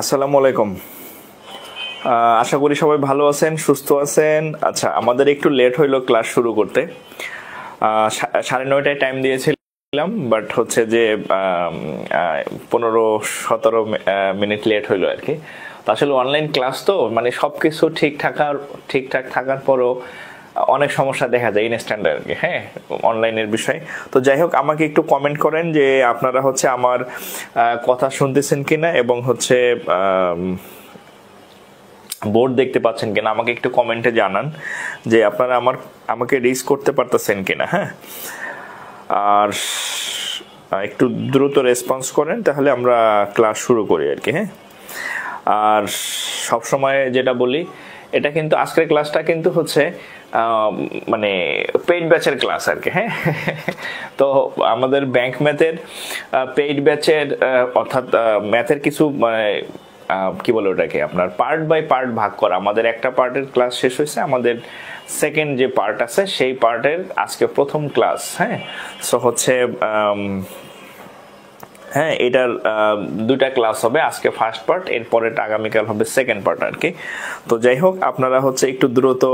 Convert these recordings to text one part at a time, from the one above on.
আসসালামু আলাইকুম। আশা করি সবাই ভালো আছেন, সুস্থ আছেন। আচ্ছা, আমাদের একটু লেট হইলো ক্লাস শুরু করতে। 9:30টায় টাইম দিয়েছিলাম, বাট হচ্ছে যে 15-17 মিনিট লেট হইলো আর কি। তো আসলে অনলাইন ক্লাস তো মানে সবকিছু ঠিকঠাক থাকার পরও অনেক সমস্যা দেখা যায় ইনস্ট্যান্ট আর কি। হ্যাঁ, অনলাইনের বিষয়। তো যাই হোক, আমাকে একটু কমেন্ট করেন যে আপনারা হচ্ছে আমার কথা শুনতেছেন কিনা এবং হচ্ছে বোর্ড দেখতে পাচ্ছেন কিনা। আমাকে একটু কমেন্টে জানান যে আপনারা আমাকে রিচ করতে পারতেছেন কিনা। হ্যাঁ, আর একটু দ্রুত রেসপন্স করেন, তাহলে আমরা ক্লাস শুরু করি আর কি। হ্যাঁ, আর সবসময় যেটা বলি, এটা কিন্তু আজকের ক্লাসটা কিন্তু হচ্ছে মানে পেইড ব্যাচের ক্লাস আর কি। হ্যাঁ, তো আমাদের ব্যাংক ম্যাথের পেইড ব্যাচের অর্থাৎ ম্যাথের কিছু কি বলে ওটাকে আপনার পার্ট বাই পার্ট ভাগ করা। আমাদের একটা পার্টের ক্লাস শেষ হয়েছে, আমাদের সেকেন্ড যে পার্ট আছে সেই পার্টের আজকে প্রথম ক্লাস। হ্যাঁ, সো হচ্ছে হ্যাঁ, এটার দুইটা ক্লাস হবে, আজকে ফার্স্ট পার্ট, এরপরে আগামীকাল হবে সেকেন্ড পার্ট আর কি। তো যাই হোক, আপনারা হচ্ছে একটু দ্রুত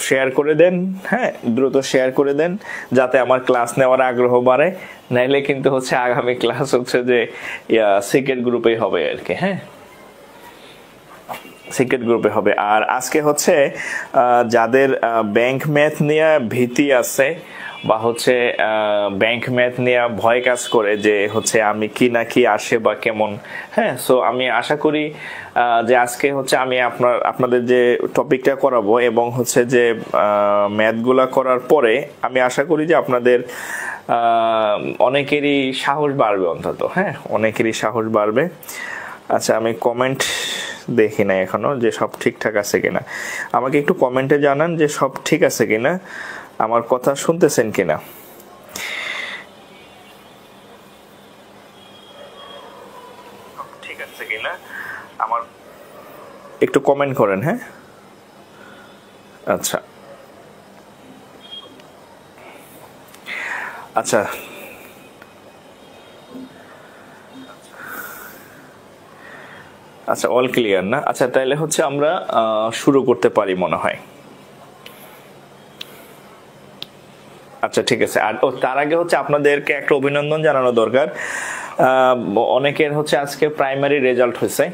শেয়ার করে দেন। হ্যাঁ, দ্রুত শেয়ার করে দেন যাতে আমার ক্লাস নেওয়ার আগ্রহ বাড়ে। নাইলে কিন্তু হচ্ছে আগামী ক্লাস হচ্ছে যে সিক্রেট গ্রুপেই হবে আর কি। হ্যাঁ, সিক্রেট গ্রুপে হবে। আর আজকে হচ্ছে যাদের ব্যাংক ম্যাথ নিয়ে ভীতি আছে বা হচ্ছে ব্যাংক ম্যাথ নিয়ে ভয় কাজ করে যে হচ্ছে আমি কি না কি আসে বা কেমন। হ্যাঁ, সো আমি আশা করি যে আজকে হচ্ছে আমি আপনাদের যে টপিকটা করাবো এবং হচ্ছে যে ম্যাথগুলা করার পরে আমি আশা করি যে আপনাদের অনেকেরই সাহস বাড়বে অন্তত। হ্যাঁ, অনেকেরই সাহস বাড়বে। আচ্ছা, আমি কমেন্ট দেখি না এখনো যে সব ঠিকঠাক আছে কিনা। আমাকে একটু কমেন্টে জানান যে সব ঠিক আছে কিনা, আমার কথা শুনতেছেন কিনা। ঠিক আছে কিনা আমার একটু কমেন্ট করেন। হ্যাঁ, আচ্ছা আচ্ছা আচ্ছা, অল ক্লিয়ার না? আচ্ছা, তাহলে হচ্ছে আমরা শুরু করতে পারি মনে হয়। আচ্ছা, ঠিক আছে। আর তার আগে হচ্ছে আপনাদেরকে একটা অভিনন্দন জানানো দরকার। অনেকের হচ্ছে আজকে প্রাইমারি রেজাল্ট হয়েছে,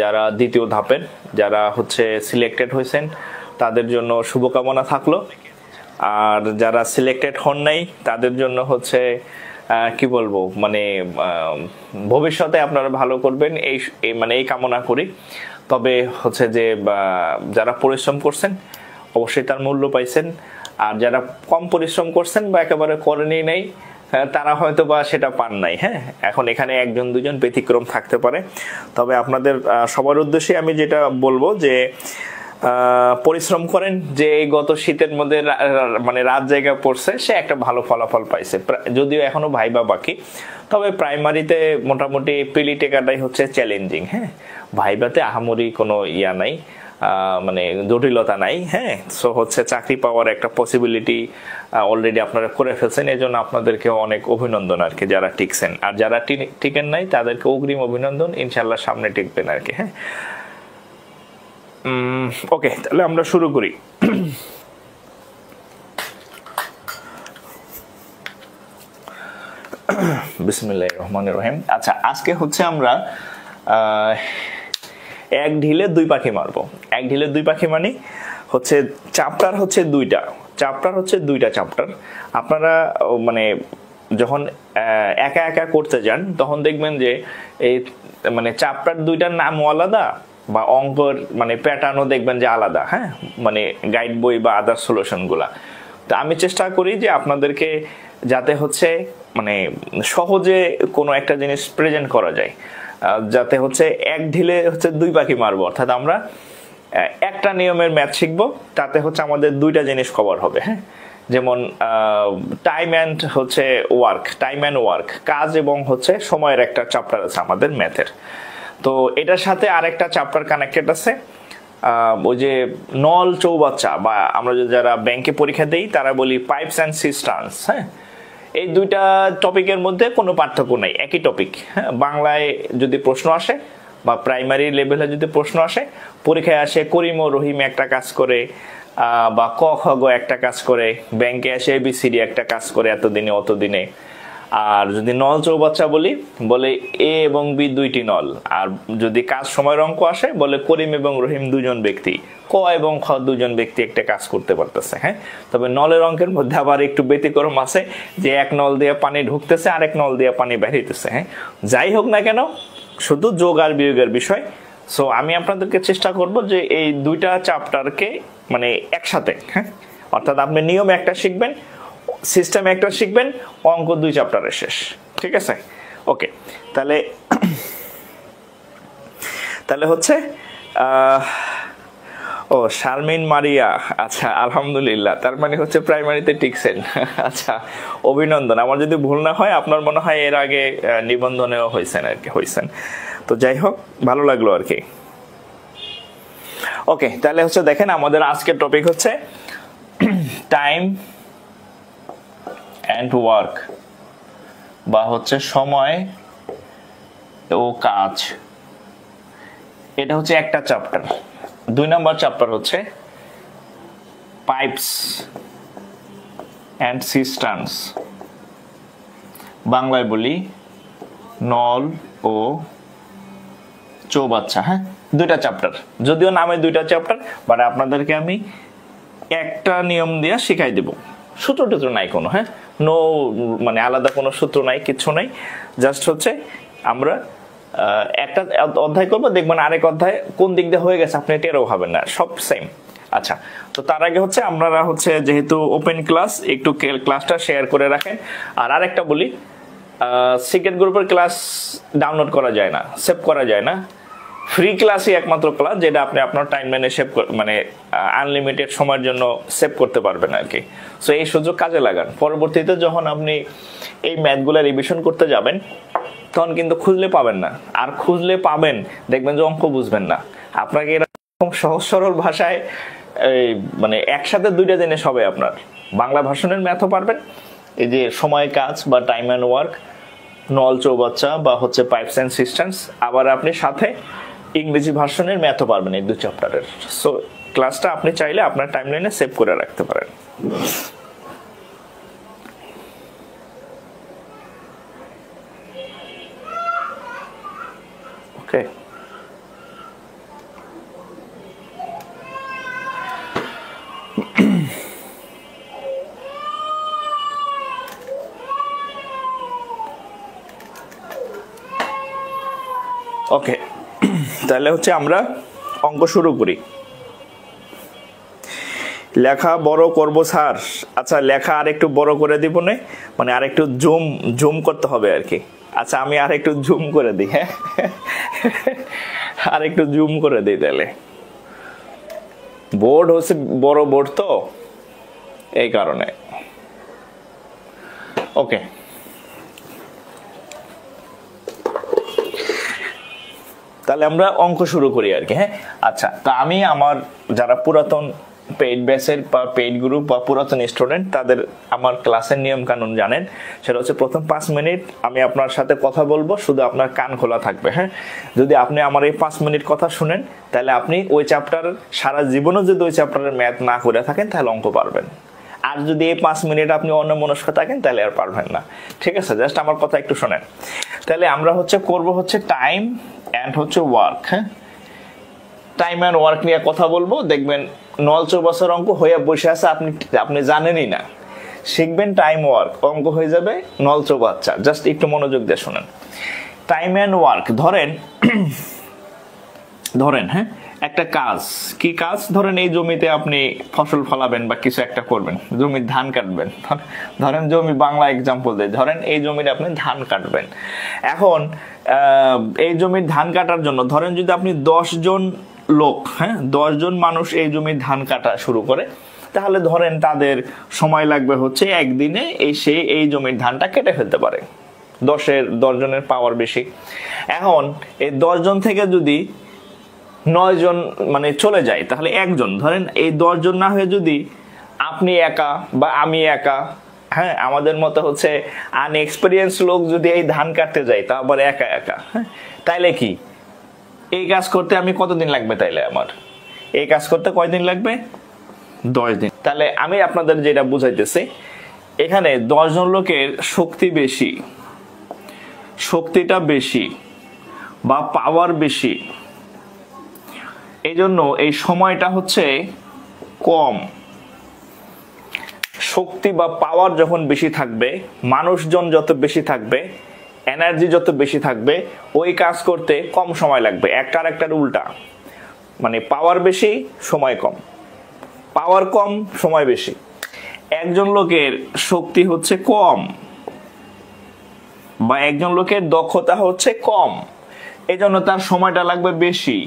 যারা দ্বিতীয় ধাপের যারা হচ্ছে সিলেক্টেড হয়েছেন তাদের জন্য শুভকামনা থাকলো। আর যারা সিলেক্টেড হন নাই তাদের জন্য হচ্ছে কি বলবো, মানে ভবিষ্যতে আপনারা ভালো করবেন এই কামনা করি। তবে হচ্ছে যে যারা পরিশ্রম করছেন অবশ্যই তার মূল্য পাইছেন, আর যারা কম পরিশ্রম করছেন বা একেবারে করেনি নাই তারা হয়তো বা সেটা পান নাই। হ্যাঁ, এখন এখানে একজন দুজন ব্যতিক্রম থাকতে পারে। তবে আপনাদের সবার উদ্দেশ্যে আমি যেটা বলবো যে পরিশ্রম করেন। যে গত শীতের মধ্যে মানে রাত জায়গা পড়ছে সে একটা ভালো ফলাফল পাইছে, যদিও এখনো ভাইবা বাকি। তবে প্রাইমারিতে মোটামুটি পিলি টেকাটাই হচ্ছে চ্যালেঞ্জিং। হ্যাঁ, ভাইবাতে আহামরি কোনো ইয়া নাই, মানে জটিলতা নাই। হ্যাঁ, সো হচ্ছে চাকরি পাওয়ার একটা পসিবিলিটি অলরেডি আপনারা করে ফেলছেন, এই জন্য আপনাদেরকে অনেক অভিনন্দন আর কি যারা টিকছেন। আর যারা টিকেন নাই তাদেরকে অগ্রিম অভিনন্দন, ইনশাল্লাহ সামনে টিকবেন আর কি। হ্যাঁ, ওকে, তাহলে আমরা শুরু করি। বিসমিল্লাহির রহমানির রহিম। আচ্ছা, আজকে হচ্ছে আমরা এক ঢিলে দুই পাখি মারবো। এক ঢিলে দুই পাখি মানে হচ্ছে চ্যাপ্টার হচ্ছে দুইটা চ্যাপ্টার। আপনারা মানে যখন একা একা করতে যান তখন দেখবেন যে এই মানে চ্যাপ্টার দুইটার নামও আলাদা বা অঙ্কর মানে প্যাটার্নও দেখবেন যে আলাদা। হ্যাঁ, মানে গাইড বই বা আদার সলিউশন গুলা। তো আমি চেষ্টা করি যে আপনাদেরকে যাতে হচ্ছে মানে সহজে কোনো একটা জিনিস প্রেজেন্ট করা যায়, যাতে হচ্ছে এক ঢিলে হচ্ছে দুই পাখি মারবো। অর্থাৎ আমরা একটা নিয়মের ম্যাথ শিখবো, তাতে হচ্ছে আমাদের দুইটা জিনিস কভার হবে। হ্যাঁ, যেমন টাইম অ্যান্ড ওয়ার্ক, কাজ এবং হচ্ছে সময়ের একটা চ্যাপ্টার আছে আমাদের ম্যাথের। তো এটার সাথে আরেকটা চ্যাপ্টার কানেক্টেড আছে, ওই যে নল চৌবাচ্চা, বা আমরা যারা ব্যাংকে পরীক্ষা দেই তারা বলি পাইপস অ্যান্ড সিস্টার্নস। হ্যাঁ, এই দুইটা টপিকের মধ্যে কোনো পার্থক্য নাই, একই টপিক। হ্যাঁ, বাংলায় যদি প্রশ্ন আসে বা প্রাইমারি লেভেলে যদি প্রশ্ন আসে, পরীক্ষায় আসে করিম ও রহিম একটা কাজ করে, বা ক খ গ একটা কাজ করে, ব্যাংকে আসে এবিসিডি একটা কাজ করে এতদিনে অতদিনে। আর যদি নল চৌবাচ্চা বলে এ এবং বি দুইটি নল। আর যদি কাজ সময়ের অঙ্ক আসে বলে করিম এবং রহিম দুজন ব্যক্তি, ক এবং খ দুজন ব্যক্তি একটা কাজ করতে পারতেছে। হ্যাঁ, তবে নলের অঙ্কের মধ্যে আবার একটু ব্যতিক্রম আছে, যে এক নল দিয়ে পানি ঢুকতেছে আর এক নল দিয়ে পানি বেরিয়েছে। হ্যাঁ, যাই হোক না কেন, শুধু যোগ আর বিয়োগের বিষয়। সো আমি আপনাদেরকে চেষ্টা করব যে এই দুইটা চ্যাপ্টারকে মানে একসাথে, হ্যাঁ, অর্থাৎ আপনি নিয়ম একটা শিখবেন, সিস্টেম একটা শিখবেন, অঙ্ক 2 চ্যাপ্টারে শেষ। ঠিক আছে, ওকে। তাহলে হচ্ছে ও শারমিন মারিয়া, আচ্ছা আলহামদুলিল্লাহ, তার মানে হচ্ছে প্রাইমারিতে টিকছেন। আচ্ছা, অভিনন্দন। আমার যদি ভুল না হয় আপনার মনে হয় এর আগে নিবন্ধনেও হয়েছেন। তো যাই হোক, ভালো লাগলো আর কি। ওকে, তাহলে হচ্ছে দেখেন আমাদের আজকের টপিক হচ্ছে টাইম অ্যান্ড ওয়ার্ক, বা হচ্ছে সময় ও কাজ। এটা হচ্ছে একটা চ্যাপ্টার। 2 নম্বর চ্যাপ্টার হচ্ছে পাইপস অ্যান্ড সিস্টার্নস, বাংলায় বলি নল ও চৌবাচ্চা। হ্যাঁ, 2টা চ্যাপ্টার, যদিও নামে 2টা চ্যাপ্টার, বাট আপনাদেরকে আমি একটা নিয়ম দিয়ে শিখাই দেব। সূত্র টুত্র নাই কোনো, হ্যাঁ, মানে আলাদা কোনো সূত্র নাই, কিচ্ছু নাই। জাস্ট হচ্ছে আমরা একটা অধ্যায় করবো, দেখবেন আরেক অধ্যায় কোন দিক দিয়ে হয়ে গেছে আপনি টেরও ভাবেন না, সব সেম। আচ্ছা, তো তার আগে হচ্ছে আপনারা হচ্ছে যেহেতু ওপেন ক্লাস, একটু ক্লাসটা শেয়ার করে রাখেন। আর আরেকটা বলি, সিক্রেট গ্রুপের ক্লাস ডাউনলোড করা যায় না, সেভ করা যায় না। ফ্রি ক্লাসই একমাত্র ক্লাস যেটা আপনি আপনার টাইমলাইনে সেভ মানে আনলিমিটেড সময়ের জন্য সেভ করতে পারবেন আর কি। সো এই সুযোগ কাজে লাগান। পরবর্তীতে যখন আপনি এই ম্যাথগুলো রিভিশন করতে যাবেন তখন কিন্তু খুঁজলে পাবেন না, আর খুঁজলে পাবেন দেখবেন যে অঙ্ক বুঝবেন না। আপনাকে এরকম সহজ সরল ভাষায় মানে একসাথে 2টা জিনিস হবে, আপনার বাংলা ভার্সনের ম্যাথও পারবেন, এই যে সময় কাজ বা টাইম অ্যান্ড ওয়ার্ক, নল চৌবাচ্চা বা হচ্ছে পাইপস অ্যান্ড সিস্টেমস, আবার আপনি সাথে ইংরেজি ভার্সনের ম্যাথও পারবেন এই 2 চ্যাপ্টারের। সো ক্লাসটা আপনি চাইলে আপনার টাইমলাইনে সেভ করে রাখতে পারেন। ওকে, ওকে, তাহলে হচ্ছে আমরা অঙ্ক শুরু করি। লেখা বড় করব স্যার। আচ্ছা, লেখা আরেকটু বড় করে দিব না, মানে আরেকটু জুম করতে হবে আর কি। আচ্ছা, আমি আরেকটু জুম করে দিই। হ্যাঁ, আরেকটু জুম করে দিই তাহলে। বোর্ড হচ্ছে বড় বোর্ড, তো এই কারণে। ওকে, তাহলে আমরা অঙ্ক শুরু করি আর কি। হ্যাঁ, আচ্ছা, তা আমি আমার যারা পুরাতন পেইড ব্যাচের বা পেইড গ্রুপ বা পুরাতন স্টুডেন্ট, তাদের আমার ক্লাসের নিয়ম কানুন জানেন। সেটা হচ্ছে প্রথম 5 মিনিট আমি আপনার সাথে কথা বলবো, শুধু আপনার কান খোলা থাকবে। হ্যাঁ, যদি আপনি আমার এই 5 মিনিট কথা শুনেন তাহলে আপনি ওই চ্যাপ্টার সারা জীবনও যদি ওই চ্যাপ্টারের ম্যাথ না করে থাকেন তাহলে অঙ্ক পারবেন। আর যদি এই 5 মিনিট আপনি অন্যমনস্ক থাকেন তাহলে আর পারবেন না। ঠিক আছে, জাস্ট আমার কথা একটু শোনেন। তাহলে আমরা হচ্ছে করব হচ্ছে টাইম অ্যান্ড হচ্ছে ওয়ার্ক। হ্যাঁ, টাইম অ্যান্ড ওয়ার্ক নিয়ে কথা বলবো। দেখবেন নল চৌবাচ্চার অঙ্ক হয়ে বসে আছে, আপনি জানেনই না, শিখবেন টাইম ওয়ার্ক, অঙ্ক হয়ে যাবে নল চৌবাচ্চা। জাস্ট একটু মনোযোগ দিয়ে শুনেন। টাইম অ্যান্ড ওয়ার্ক, ধরেন হ্যাঁ, একটা কাজ, কি কাজ? ধরেন এই জমিতে আপনি ফসল ফলাবেন বা কিছু একটা করবেন, জমির ধান কাটবেন। ধরেন জমি, বাংলা এক্সাম্পল দেয়, ধরেন এই জমিতে আপনি ধান কাটবেন। এখন এই জমির ধান কাটার জন্য ধরেন যদি আপনি 10 জন লোক, হ্যাঁ 10 জন মানুষ এই জমির ধান কাটা শুরু করে, তাহলে ধরেন তাদের সময় লাগবে হচ্ছে একদিনে এই জমির ধানটা কেটে ফেলতে পারে। 10 জনের পাওয়ার বেশি। এখন এই 10 জন থেকে যদি 9 জন মানে চলে যায় তাহলে একজন, ধরেন এই 10 জন না হয়ে যদি আপনি একা বা আমি একা হ্যাঁ, আমাদের মতো হচ্ছে আনএক্সপেরিয়েন্স লোক যদি এই ধান কাটতে যায় তা আবার একা একা, হ্যাঁ, তাইলে কি এই কাজ করতে আমি কতদিন লাগবে? তাইলে আমার এই কাজ করতে কয়দিন লাগবে? 10 দিন। তাহলে আমি আপনাদের যেটা বুঝাইতেছি, এখানে 10 জন লোকের শক্তি বেশি, শক্তিটা বেশি বা পাওয়ার বেশি, এই জন্য এই সময়টা হচ্ছে কম। শক্তি বা পাওয়ার যখন বেশি থাকবে, মানুষজন যত বেশি থাকবে, এনার্জি যত বেশি থাকবে, ওই কাজ করতে কম সময় লাগবে। একটার একটার উল্টা, মানে পাওয়ার বেশি সময় কম, পাওয়ার কম সময় বেশি। একজন লোকের শক্তি হচ্ছে কম বা একজন লোকের দক্ষতা হচ্ছে কম, এই জন্য তার সময়টা লাগবে বেশি।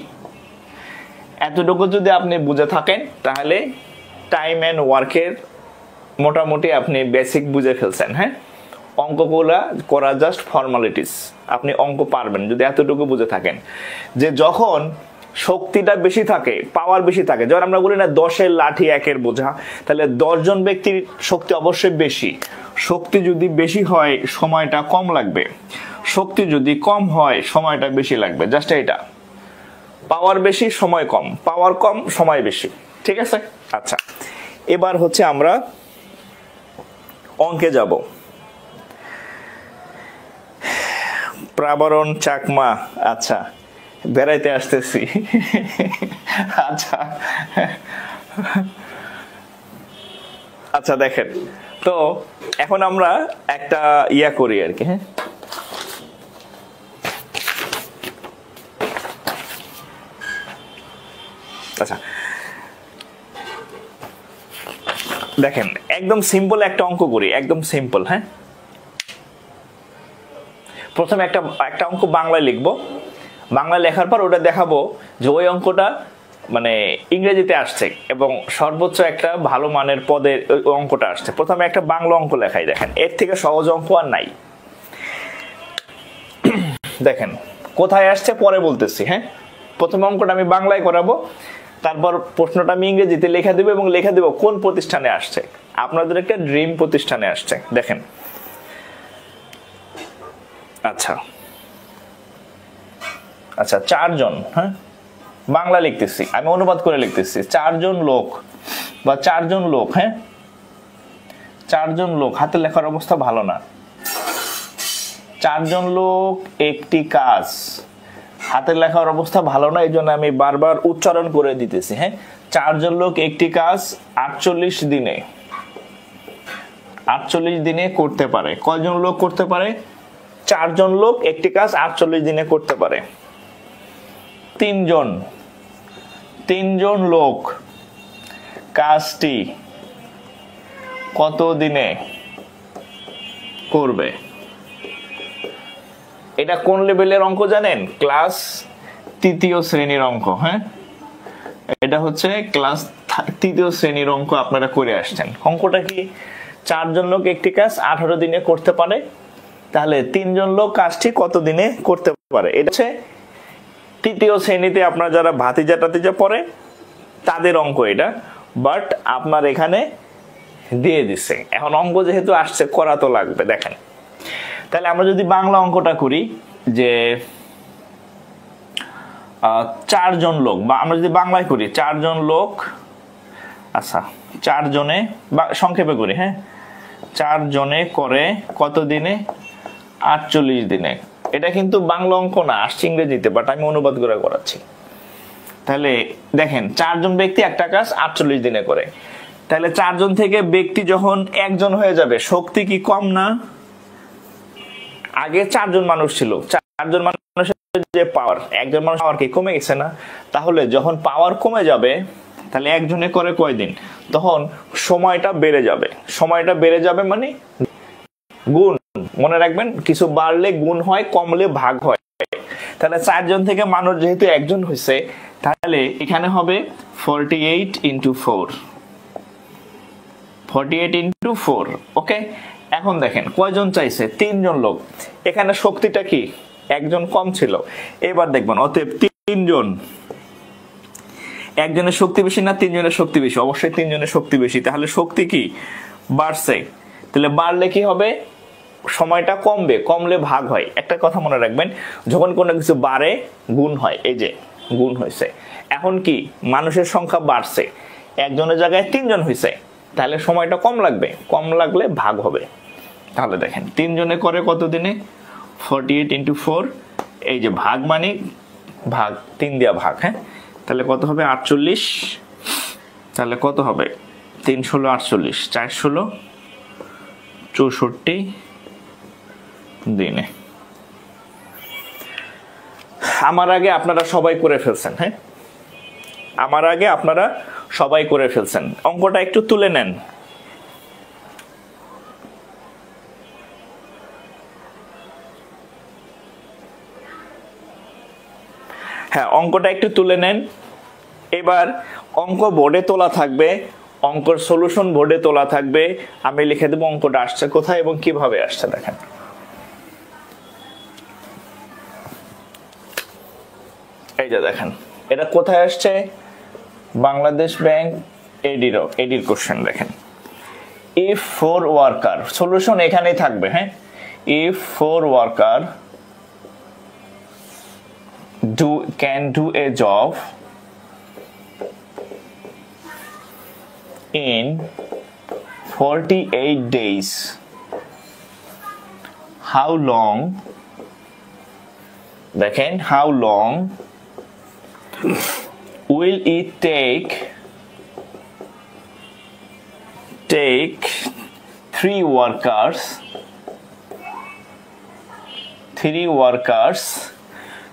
এতটুকু যদি আপনি বুঝে থাকেন তাহলে টাইম অ্যান্ড ওয়ার্কের মোটামুটি আপনি বেসিক বুঝে ফেলছেন। হ্যাঁ, অঙ্কগুলা করা জাস্ট ফর্মালিটিস, আপনি অঙ্ক পারবেন যদি এতটুকু বুঝে থাকেন যে যখন শক্তিটা বেশি থাকে, পাওয়ার বেশি থাকে, যখন আমরা বলি না 10-এর লাঠি 1-এর বোঝা, তাহলে 10 জন ব্যক্তির শক্তি অবশ্যই বেশি। শক্তি যদি বেশি হয় সময়টা কম লাগবে, শক্তি যদি কম হয় সময়টা বেশি লাগবে। জাস্ট এটা, পাওয়ার বেশি সময় কম, পাওয়ার কম সময় বেশি। ঠিক আছে? আচ্ছা, এবার হচ্ছে আমরা অঙ্কে যাব। প্রাবরণ চাকমা, আচ্ছা বেড়াইতে আসতেছি। আচ্ছা আচ্ছা, দেখেন তো এখন আমরা একটা ইয়া করি আর কি। হ্যাঁ, আচ্ছা দেখেন একদম সিম্পল একটা অঙ্ক করি, একদম সিম্পল। হ্যাঁ, প্রথমে একটা অঙ্ক বাংলায় লিখবো, বাংলায় লেখার পর ওটা দেখাবো যে ওই অঙ্কটা মানে ইংরেজিতে আসছে এবং সর্বোচ্চ একটা ভালো মানের পদের ওই অঙ্কটা আসছে। প্রথমে একটা বাংলা অঙ্ক লেখাই, দেখেন এর থেকে সহজ অঙ্ক আর নাই। দেখেন কোথায় আসছে পরে বলতেছি। হ্যাঁ, প্রথম অঙ্কটা আমি বাংলায় করাবো, তারপর প্রশ্নটা আমি ইংরেজিতে লেখা দেবো এবং লেখা দেবো কোন প্রতিষ্ঠানে আসছে। আপনাদের একটা ড্রিম প্রতিষ্ঠানে আসছে। দেখেন, আচ্ছা আচ্ছা 4 জন, হ্যাঁ বাংলা লিখতেছি, আমি অনুবাদ করে লিখতেছি। 4 জন লোক বা 4 জন লোক, হ্যাঁ 4 জন লোক, হাতে লেখার অবস্থা ভালো না। 4 জন লোক একটি কাজ, হাতের লেখার অবস্থা ভালো না, এই জন্য আমি বারবার উচ্চারণ করে দিতেছি। হ্যাঁ, 4 জন লোক একটি কাজ 48 দিনে, 48 দিনে করতে পারে। কয়জন লোক করতে পারে? 4 জন লোক একটি কাজ 48 দিনে করতে পারে। 3 জন লোক কাজটি কত দিনে করবে? এটা কোন লেভেলের অঙ্ক জানেন? ক্লাস 3য় শ্রেণীর অঙ্ক। হ্যাঁ, এটা হচ্ছে ক্লাস 3য় শ্রেণীর অঙ্ক, আপনারা করে আসছেন। অঙ্কটা কি? 4 জন লোক একটি কাজ 18 দিনে করতে পারে, তাহলে 3 জন লোক কাজটি কত দিনে করতে পারে? এটা হচ্ছে 3য় শ্রেণীতে আপনারা যারা ভাতিজা টাতিজা পড়ে তাদের অঙ্ক এটা, বাট আপনার এখানে দিয়ে দিছে। এখন অঙ্ক যেহেতু আসছে করা তো লাগবে। দেখেন তাহলে আমরা যদি বাংলা অঙ্কটা করি যে 4 জন লোক, বা আমরা যদি বাংলায় করি 4 জন লোক, আচ্ছা 4 জনে বা সংক্ষেপে করি, হ্যাঁ 4 জনে করে কত দিনে? 48 দিনে। এটা কিন্তু বাংলা অঙ্ক না, আসছে ইংরেজিতে, বাট আমি অনুবাদ করে করাচ্ছি। তাহলে দেখেন 4 জন ব্যক্তি একটা কাজ 48 দিনে করে, তাহলে 4 জন থেকে ব্যক্তি যখন 1 জন হয়ে যাবে, শক্তি কি কম না? আগে 4 জন মানুষ ছিল, 4 জন মানুষের যে পাওয়ার, 1 জন মানুষ পাওয়ার কি কমে গেছে না? তাহলে যখন পাওয়ার কমে যাবে তাহলে 1 জনে করে কয়দিন? তখন সময়টা বেড়ে যাবে। সময়টা বেড়ে যাবে মানে গুণ, মনে রাখবেন কিছু বাড়লে গুণ হয়, কমলে ভাগ হয়। তাহলে 4 জন থেকে মানুষ যেহেতু 1 জন হয়েছে, তাহলে এখানে হবে 48 × 4, 48 × 4। ওকে, এখন দেখেন কয়জন চাইছে? 3 জন লোক। এখানে শক্তিটা কি? 1 জন কম ছিল। এবার দেখবেন অতএব 3 জন, 1 জনের শক্তি বেশি না 3 জনের শক্তি বেশি? অবশ্যই 3 জনের শক্তি বেশি। তাহলে শক্তি কি বাড়ছে? তাহলে বাড়লে কি হবে, সময়টা কমবে, কমলে ভাগ হয়। একটা কথা মনে রাখবেন, যখন কোনো কিছু বাড়ে গুণ হয়, এই যে গুণ হয়েছে। এখন কি মানুষের সংখ্যা বাড়ছে, একজনের জায়গায় 3 জন হয়েছে, তাহলে সময়টা কম লাগবে, কম লাগলে ভাগ হবে। তাহলে দেখেন 3 জনে করে কত দিনে, 48 × 4, এই যে ভাগ মানে ভাগ, 3 দিয়া ভাগ, হ্যাঁ, তাহলে কত হবে 48, তাহলে কত হবে 3 × 16 = 48, 4 × 16 = 64 দিনে। আমার আগে আপনারা সবাই করে ফেলছেন, হ্যাঁ, আমার আগে আপনারা সবাই করে ফেলছেন। অঙ্কটা একটু তুলে নেন। হ্যাঁ, অঙ্কটা একটু তুলে নেন। এবার অঙ্ক বোর্ডে তোলা থাকবে, অঙ্কর সলিউশন বোর্ডে তোলা থাকবে। আমি লিখে দেবো অঙ্কটা আসছে কোথায় এবং কিভাবে আসছে। দেখেন, এই যে দেখেন এটা কোথায় আসছে, বাংলাদেশ ব্যাংক এডির কোশ্চেন। দেখেন, if 4 ওয়ার্কার, সলিউশন এখানেই থাকবে, হ্যাঁ, if 4 worker can do a job in 48 days, how long, দেখেন, how long will it take 3 workers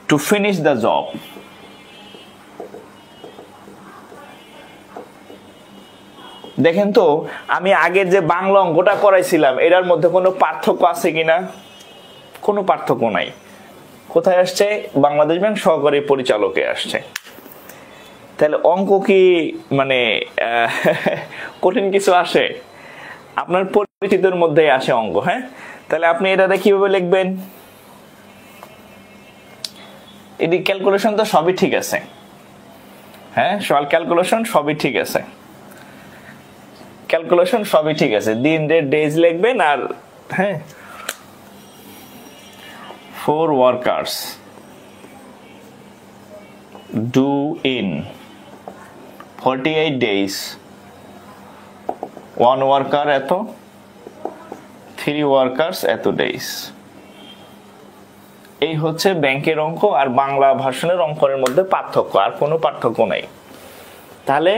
to finish the job? দেখেন তো, আমি আগের যে বাংলা অঙ্কটা করাইছিলাম এটার মধ্যে কোনো পার্থক্য আছে কিনা? কোনো পার্থক্য নাই। কোথায় আসছে, বাংলাদেশ ব্যাংক সহকারী পরিচালকে আসছে। তাহলে অঙ্ক কি মানে কঠিন কিছু আসে? আপনার পরিচিতের মধ্যেই আসে অঙ্ক, হ্যাঁ। তাহলে আপনি এটাতে কিভাবে লিখবেন? এদিক ক্যালকুলেশন তো সবই ঠিক আছে, হ্যাঁ, সব ক্যালকুলেশন সবই ঠিক আছে, ক্যালকুলেশন সবই ঠিক আছে। দিন, রেট, ডেজ লিখবেন আর, হ্যাঁ, 4 workers do in 48 days, 1 worker এত, 3 workers এত days। এই হচ্ছে ব্যাংকের অঙ্ক আর বাংলা ভাষণের অঙ্কের মধ্যে পার্থক্য, আর কোনো পার্থক্য নাই। তাহলে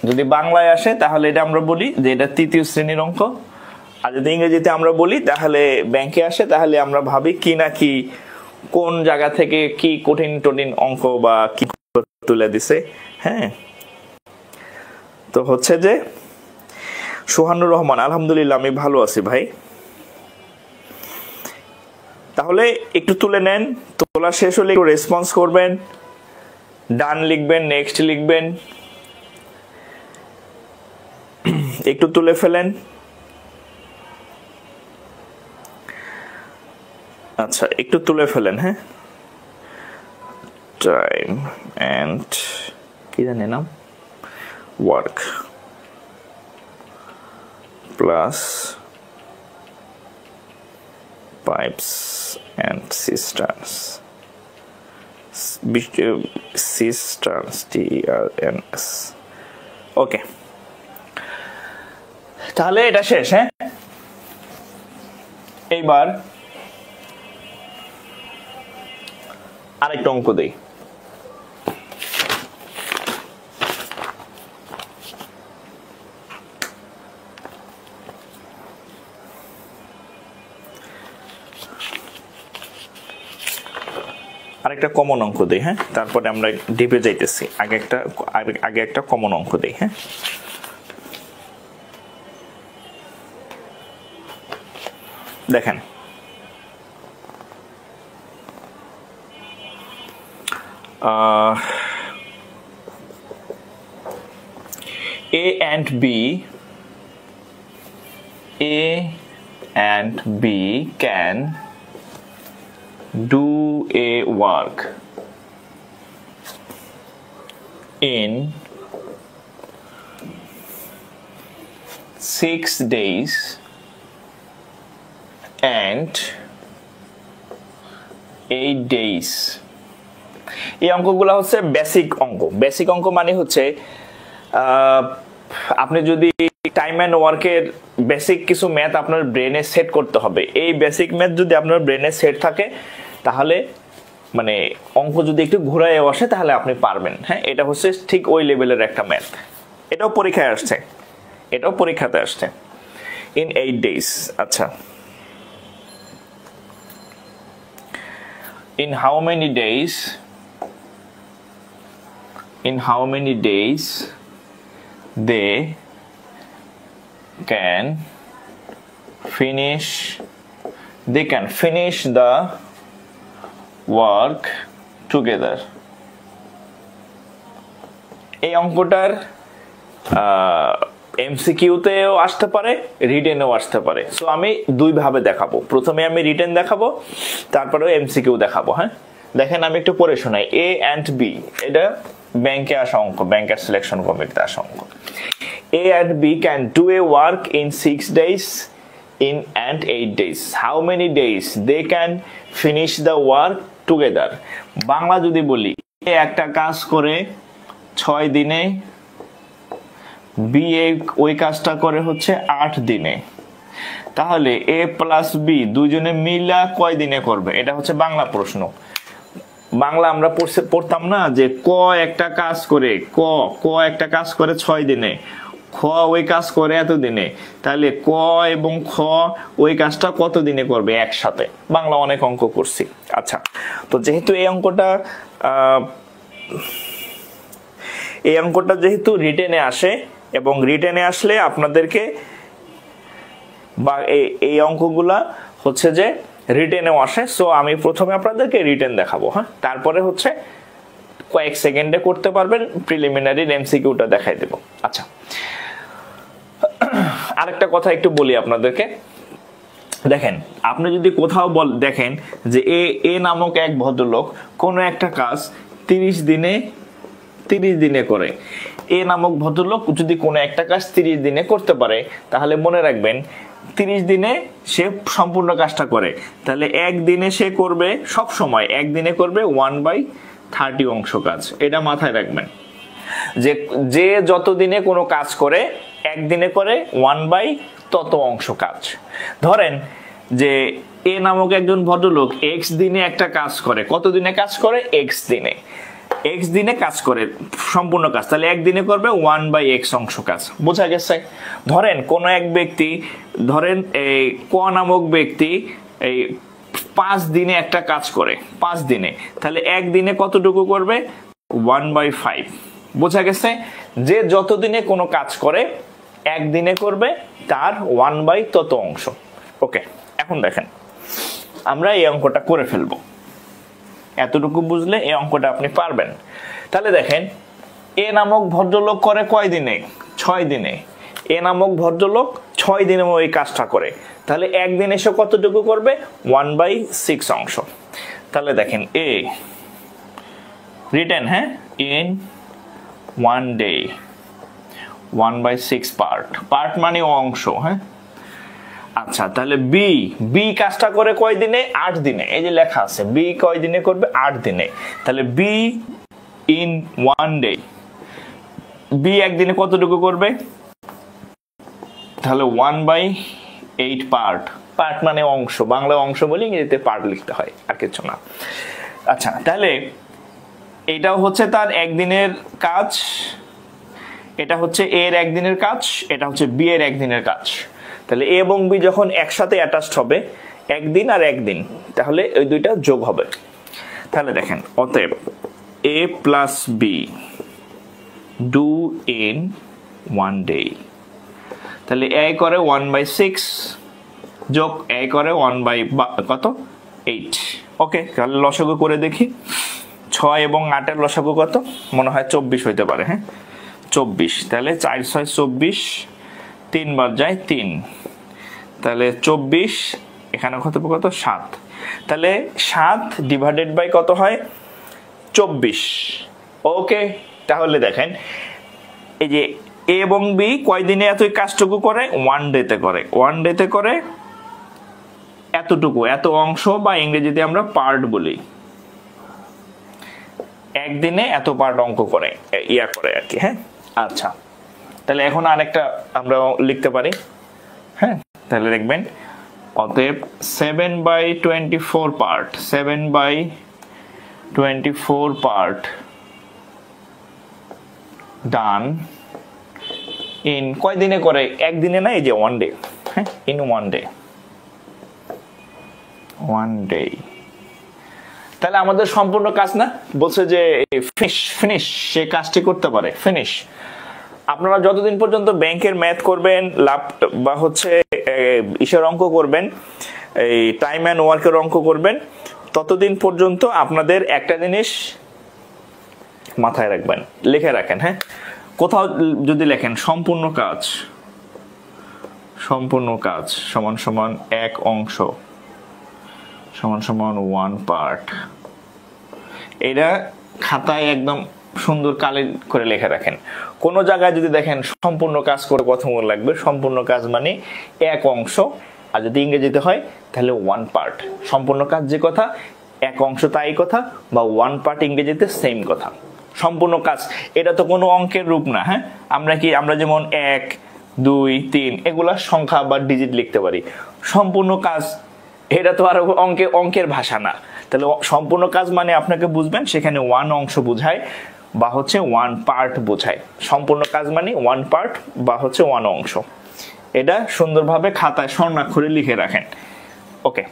যদি বাংলায় আসে তাহলে এটা আমরা বলি যে এটা 3য় শ্রেণীর অঙ্ক, আর যদি ইংরেজিতে আমরা বলি তাহলে ব্যাংকে আসে, তাহলে আমরা ভাবি কি না কি কোন জায়গা থেকে কি কঠিন টঠিন অঙ্ক বা কি তুলে দিছে, হ্যাঁ। তো হচ্ছে যে সোহানুর রহমান, আলহামদুলিল্লাহ আমি ভালো আছি ভাই। তাহলে একটু তুলে নেন, তোলা শেষ হলে একটু রেসপন্স করবেন, ডান লিখবেন, নেক্সট লিখবেন, একটু তুলে ফেলেন। আচ্ছা, একটু তুলে ফেলেন, হ্যাঁ। টাইম এন্ড কি জানি নাম, work plus pipes and cisterns, TERNS। ওকে, তাহলে এটা শেষ, হ্যাঁ। এইবার আরেকটা অঙ্ক দেই। আরেকটা কমন অঙ্ক দেই, হ্যাঁ, তারপরে আমরা ডিপে যাইতেছি। আগে একটা কমন অঙ্ক দেই, হ্যাঁ। দেখেন, A and B can do a work in 6 days and 8 days। এই অঙ্কগুলো হচ্ছে বেসিক অঙ্ক। বেসিক অঙ্ক মানে হচ্ছে আপনি যদি টাইম অ্যান্ড ওয়ার্কের বেসিক কিছু ম্যাথ আপনার ব্রেনে সেট করতে হবে, এই বেসিক ম্যাথ যদি আপনার ব্রেনে সেট থাকে তাহলে মানে অঙ্ক যদি একটু ঘুরায় আসে তাহলে আপনি পারবেন। হ্যাঁ, এটা হচ্ছে ঠিক ওই লেভেলের একটা ম্যাথ। এটাও পরীক্ষায় আসছে, এটাও পরীক্ষাতে আসছে। In 8 days। আচ্ছা, in how many days they can finish the work together। এই অঙ্কটার এমসিকিউতেও আসতে পারে, রিটেনেও আসতে পারে। সো আমি দুই ভাবে দেখাবো, প্রথমে আমি রিটেন দেখাবো, তারপরেও এমসিকিউ দেখাবো। হ্যাঁ, দেখেন আমি একটু পড়ে শোনাই। এ অ্যান্ড বি, এটা ব্যাংকে আসা অঙ্ক, ব্যাংকের সিলেকশন কমিটিতে আসা অঙ্ক। A and B can do a work in 6 days and 8 days. How many days they can finish the work together? Bangla যদি বলি, এ একটা কাজ করে 6 দিনে, বি ওই কাজটা করে হচ্ছে 8 দিনে, তাহলে এ প্লাস বি দুজনে মিলা কয় দিনে করবে? এটা হচ্ছে বাংলা প্রশ্ন। বাংলা আমরা পড়তাম না যে ক একটা কাজ করে, ক একটা কাজ করে 6 দিনে, খ ওই কাজ করে এত দিনে, তাহলে ক এবং খ ওই কাজটা কত দিনে করবে একসাথে। বাংলা অনেক অঙ্ক করছি। আচ্ছা, তো যেহেতু এই অঙ্কটা যেহেতু রিটেনে আসে, এবং রিটেনে আসলে আপনাদেরকে বা এই অঙ্কগুলা হচ্ছে যে রিটেনেও আসে। সো আমি প্রথমে আপনাদেরকে রিটেন দেখাবো। হ্যাঁ, তারপরে হচ্ছে কয়েক সেকেন্ডে করতে পারবেন, প্রিলিমিনারি এমসিকিউটা দেখাই দেব। আচ্ছা, আরেকটা কথা একটু বলি আপনাদেরকে। দেখেন, আপনি যদি কোথাও দেখেন যে এ নামক এক ভদ্রলোক কোনো একটা কাজ 30 দিনে করে, এ নামক ভদ্রলোক যদি কোনো একটা কাজ 30 দিনে করতে পারে, তাহলে মনে রাখবেন 30 দিনে সে সম্পূর্ণ কাজটা করে, তাহলে একদিনে সে করবে, সব সময় একদিনে করবে 1/30 অংশ কাজ। এটা মাথায় রাখবেন যে যত দিনে কোনো কাজ করে একদিনে করে 1/, তত অংশ কাজ। ধরেন যে এ নামক একজন ভদ্রলোক x দিনে একটা কাজ করে, কত দিনে কাজ করে? x দিনে কাজ করে সম্পূর্ণ কাজ, তাহলে একদিনে করবে 1/x অংশ কাজ। বোঝা গেছে? ধরেন কোন এক ব্যক্তি, ধরেন এই ক নামক ব্যক্তি এই 5 দিনে একটা কাজ করে, 5 দিনে, তাহলে একদিনে কতটুকু করবে? 1/5। বোঝা গেছে? যে যত দিনে কোনো কাজ করে একদিনে করবে তার 1/, তত অংশ। ওকে, এখন দেখেন আমরা এই অঙ্কটা করে ফেলবো। এতটুকু বুঝলে এই অঙ্কটা আপনি পারবেন। তাহলে দেখেন, এ নামক ভদ্রলোক করে কয় দিনে? 6 দিনে। এ নামক ভদ্রলোক 6 দিনে ওই কাজটা করে, তাহলে একদিনে সে কতটুকু করবে? 1/6 অংশ। তাহলে দেখেন এ রিটেন, হ্যাঁ, ইন 1 day 1/6 পার্ট মানে অংশ। হ্যাঁ, আচ্ছা, তাহলে বি কাজটা করে কয় দিনে? 8 দিনে। এই যে লেখা আছে বি কয় দিনে করবে? 8 দিনে। তাহলে বি ইন 1 day, বি একদিনে কতটুকু করবে? তাহলে 1/8 পার্ট মানে অংশ। বাংলা অংশ বলে ইংরেজিতে পার্ট লিখতে হয়, আর কিছু না। আচ্ছা, তাহলে এটাও হচ্ছে তার একদিনের কাজ, এটা হচ্ছে এর একদিনের কাজ, এটা হচ্ছে বি এর একদিনের কাজ। তাহলে এ এবং বি যখন একসাথে অ্যাটাচড হবে, একদিন আর একদিন, তাহলে ওই দুইটা যোগ হবে। তাহলে দেখেন, অতএব A plus B do in 1 day, তাহলে এ করে 1/6 যোগ এ করে 1/8। ওকে, তাহলে লসাগু করে দেখি। 6 এবং 8 এর লসাগু কত? মনে হয় 24 হইতে পারে। হ্যাঁ, 24। তাহলে 4 6 24, 3 বার যায় 3, তাহলে 24, এখানে কত 7। তাহলে 7 ডিভাইডেড বাই কত হয়? 24। ওকে, তাহলে দেখেন এই যে এ এবং বি কয়দিনে এত কাজটুকু করে, ওয়ান ডেতে করে, ওয়ান ডেতে করে এতটুকু, এত অংশ, বা ইংরেজিতে আমরা পার্ট বলি, একদিনে এত পার্ট অঙ্ক করে, ইয়া করে আর কি। হ্যাঁ, আচ্ছা, তাহলে এখন আরেকটা আমরা লিখতে পারি। হ্যাঁ, তাহলে দেখবেন অতএব 7/24 পার্ট, 7/24 পার্ট ডান ইন কয়দিনে করে, একদিনে না, এই যে ওয়ান ডে। হ্যাঁ, in one day, one day. তাহলে আমাদের সম্পূর্ণ কাজ না, বলছে যে ফিনিশ, সে কাজটি করতে পারে, ফিনিশ। আপনারা যতদিন পর্যন্ত ব্যাংকের ম্যাথ করবেন, বা হচ্ছে ইসের অঙ্ক করবেন, এই টাইম অ্যান্ড ওয়ার্কের অঙ্ক করবেন, ততদিন পর্যন্ত আপনাদের একটা জিনিস মাথায় রাখবেন, লিখে রাখেন। হ্যাঁ, কোথাও যদি লেখেন সম্পূর্ণ কাজ সমান সমান এক অংশ সমান সমান ওয়ান পার্ট, এটা খাতায় একদম সুন্দর কালি করে লিখে রাখেন। কোন জায়গায় যদি দেখেন সম্পূর্ণ কাজ করে কথা মনে লাগবে, সম্পূর্ণ কাজ মানে এক অংশ, আর যদি ইংরেজিতে হয় তাহলে ওয়ান পার্ট। সম্পূর্ণ কাজ যে কথা, এক অংশ তাই কথা, বা ওয়ান পার্ট ইংরেজিতে সেম কথা। সম্পূর্ণ কাজ এটা তো কোনো অঙ্কের রূপ না। হ্যাঁ, আমরা যেমন 1, 2, 3 এগুলা সংখ্যা বা ডিজিট লিখতে পারি। সম্পূর্ণ কাজ এটা তো আর অঙ্কের ভাষা না। তাহলে সম্পূর্ণ কাজ মানে আপনাকে বুঝবেন সেখানে ওয়ান অংশ বোঝায়, বা হচ্ছে ওয়ান পার্ট বোঝায়। সম্পূর্ণ কাজ মানে ওয়ান পার্ট বা হচ্ছে ওয়ান অংশ। এটা সুন্দরভাবে খাতায় স্বর্ণাক্ষরে লিখে রাখেন। ওকে,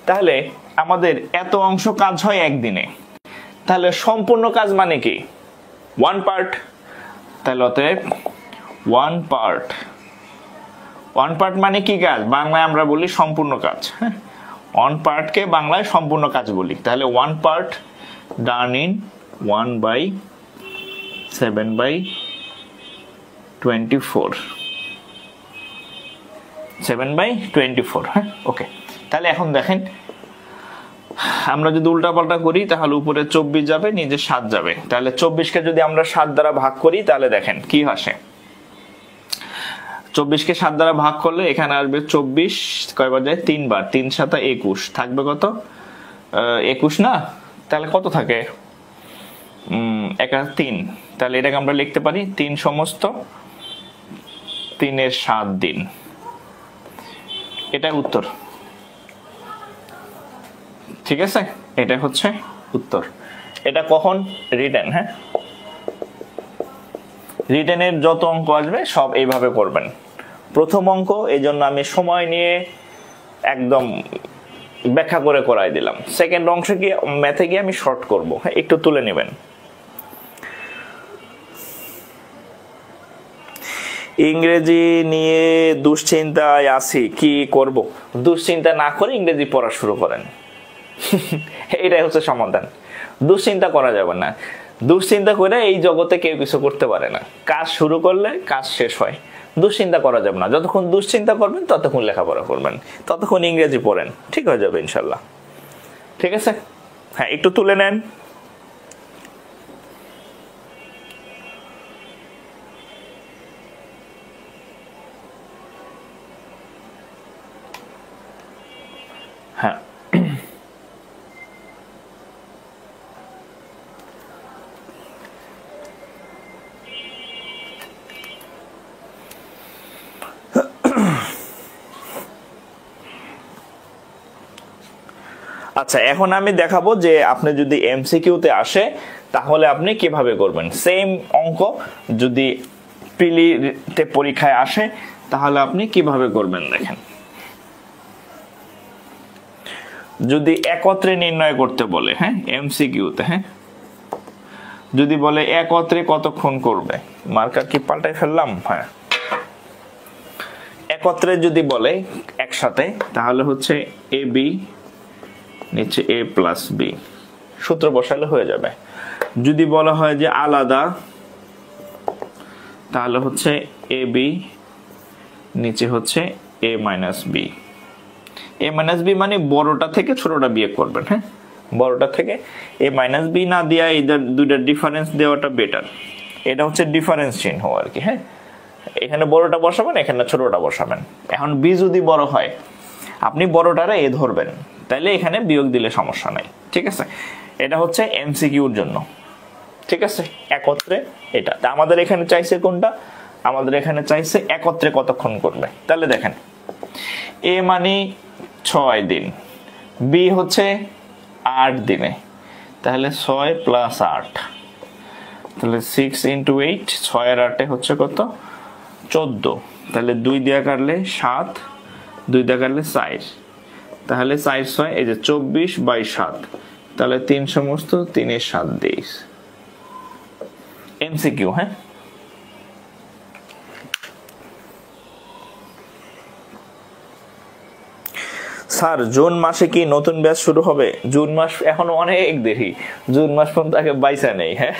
তাহলে আমাদের এত অংশ কাজ হয় একদিনে, তাহলে সম্পূর্ণ কাজ মানে কি, ওয়ান পার্ট। তাহলে অতএব ওয়ান পার্ট মানে কি কাজ, বাংলায় আমরা বলি সম্পূর্ণ কাজ। হ্যাঁ, ওয়ান পার্টকে বাংলায় সম্পূর্ণ কাজ বলি। তাহলে ওয়ান পার্ট ডান ইন 1/7/24, 7/24। হ্যাঁ, ওকে। তাহলে এখন দেখেন আমরা যদি উল্টা পাল্টা করি তাহলে উপরে 24 যাবে, নিচে 7 যাবে। তাহলে 24কে যদি আমরা 7 দ্বারা ভাগ করি তাহলে দেখেন কি আসে। 24কে 7 দ্বারা ভাগ করলে এখানে আসবে 24 কয়বার যায়, 3 বার, 3 × 7 = 21, থাকবে কত, 21 না। তাহলে কত থাকে, 3। তাহলে এটাকে আমরা লিখতে পারি 3 সমস্ত 3 7 দিন। এটা উত্তর, ঠিক আছে, এটা হচ্ছে উত্তর। এটা কখন, রিটেন। হ্যাঁ, রিটেনের যত অঙ্ক আসবে সব এইভাবে করবেন। প্রথম অঙ্ক এই জন্য আমি সময় নিয়ে একদম ব্যাখ্যা করে করাই দিলাম। সেকেন্ড অংশ গিয়ে ম্যাথে গিয়ে আমি শর্ট করব। হ্যাঁ, একটু তুলে নেবেন। ইংরেজি নিয়ে দুশ্চিন্তায় আছি, কি করব? দুশ্চিন্তা না করে ইংরেজি পড়া শুরু করেন। এটাই হচ্ছে সমাধান। দুশ্চিন্তা করা যাবে না। দুশ্চিন্তা করে এই জগতে কেউ কিছু করতে পারে না। কাজ শুরু করলে কাজ শেষ হয়। দুশ্চিন্তা করা যাবে না। যতক্ষণ দুশ্চিন্তা করবেন ততক্ষণ লেখাপড়া করবেন, ততক্ষণ ইংরেজি পড়েন, ঠিক হয়ে যাবে ইনশাল্লাহ। ঠিক আছে, হ্যাঁ, একটু তুলে নেন। হ্যাঁ, আচ্ছা, এখন আমি দেখাবো যে আপনি যদি এমসিকিউতে আসে তাহলে আপনি কিভাবে করবেন। সেম অঙ্ক যদি প্রিলিতে পরীক্ষায় আসে তাহলে আপনি কিভাবে করবেন দেখেন। যদি একত্রে নির্ণয় করতে বলে, হ্যাঁ, এমসিকিউতে, হ্যাঁ, যদি বলে একত্রে কতক্ষণ করবে, মার্কার কি পাল্টাই ফেললাম, হ্যাঁ, একত্রে যদি বলে একসাথে তাহলে হচ্ছে এ বি নিচে a প্লাস b, সূত্র বসালে হয়ে যাবে। যদি বলা হয় যে আলাদা তাহলে হচ্ছে এ বি নিচে হচ্ছে a minus B. a minus B মানে বড়টা থেকে ছোটটা বিয়োগ করবেন। হ্যাঁ, বড়টা থেকে a মাইনাস বি না দিয়া এই দুইটার ডিফারেন্স দেওয়াটা বেটার। এটা হচ্ছে ডিফারেন্স চিহ্ন আর কি। হ্যাঁ, এখানে বড়টা বসাবেন, এখানে ছোটটা বসাবেন। এখন বি যদি বড় হয় আপনি বড়টারে এ ধরবেন, তাইলে এখানে বিয়োগ দিলে সমস্যা নাই। ঠিক আছে, এটা হচ্ছে এমসিকিউর জন্য। ঠিক আছে, একত্রে এটা আমাদের এখানে চাইছে কোনটা, আমাদের এখানে চাইছে একত্রে কতক্ষণ করবে। তাহলে দেখেন এ মানে 6 দিন, বি হচ্ছে 8 দিনে, তাহলে 6 + 8, তাহলে 6 × 8, 6 আর 8 হচ্ছে কত 14, তাহলে 2 দিয়ে কাটলে 7, 2 দিয়ে কাটলে 4, তাহলে 4 6 এই যে 24/7, তাহলে 3 সমস্ত 3 এর 7 দিস এমসিকিউ। হ্যাঁ, স্যার জুন মাসে কি নতুন ব্যাচ শুরু হবে? জুন মাস এখনো অনেক দেরি, জুন মাস পর্যন্ত আগে বাইসা নেই। হ্যাঁ,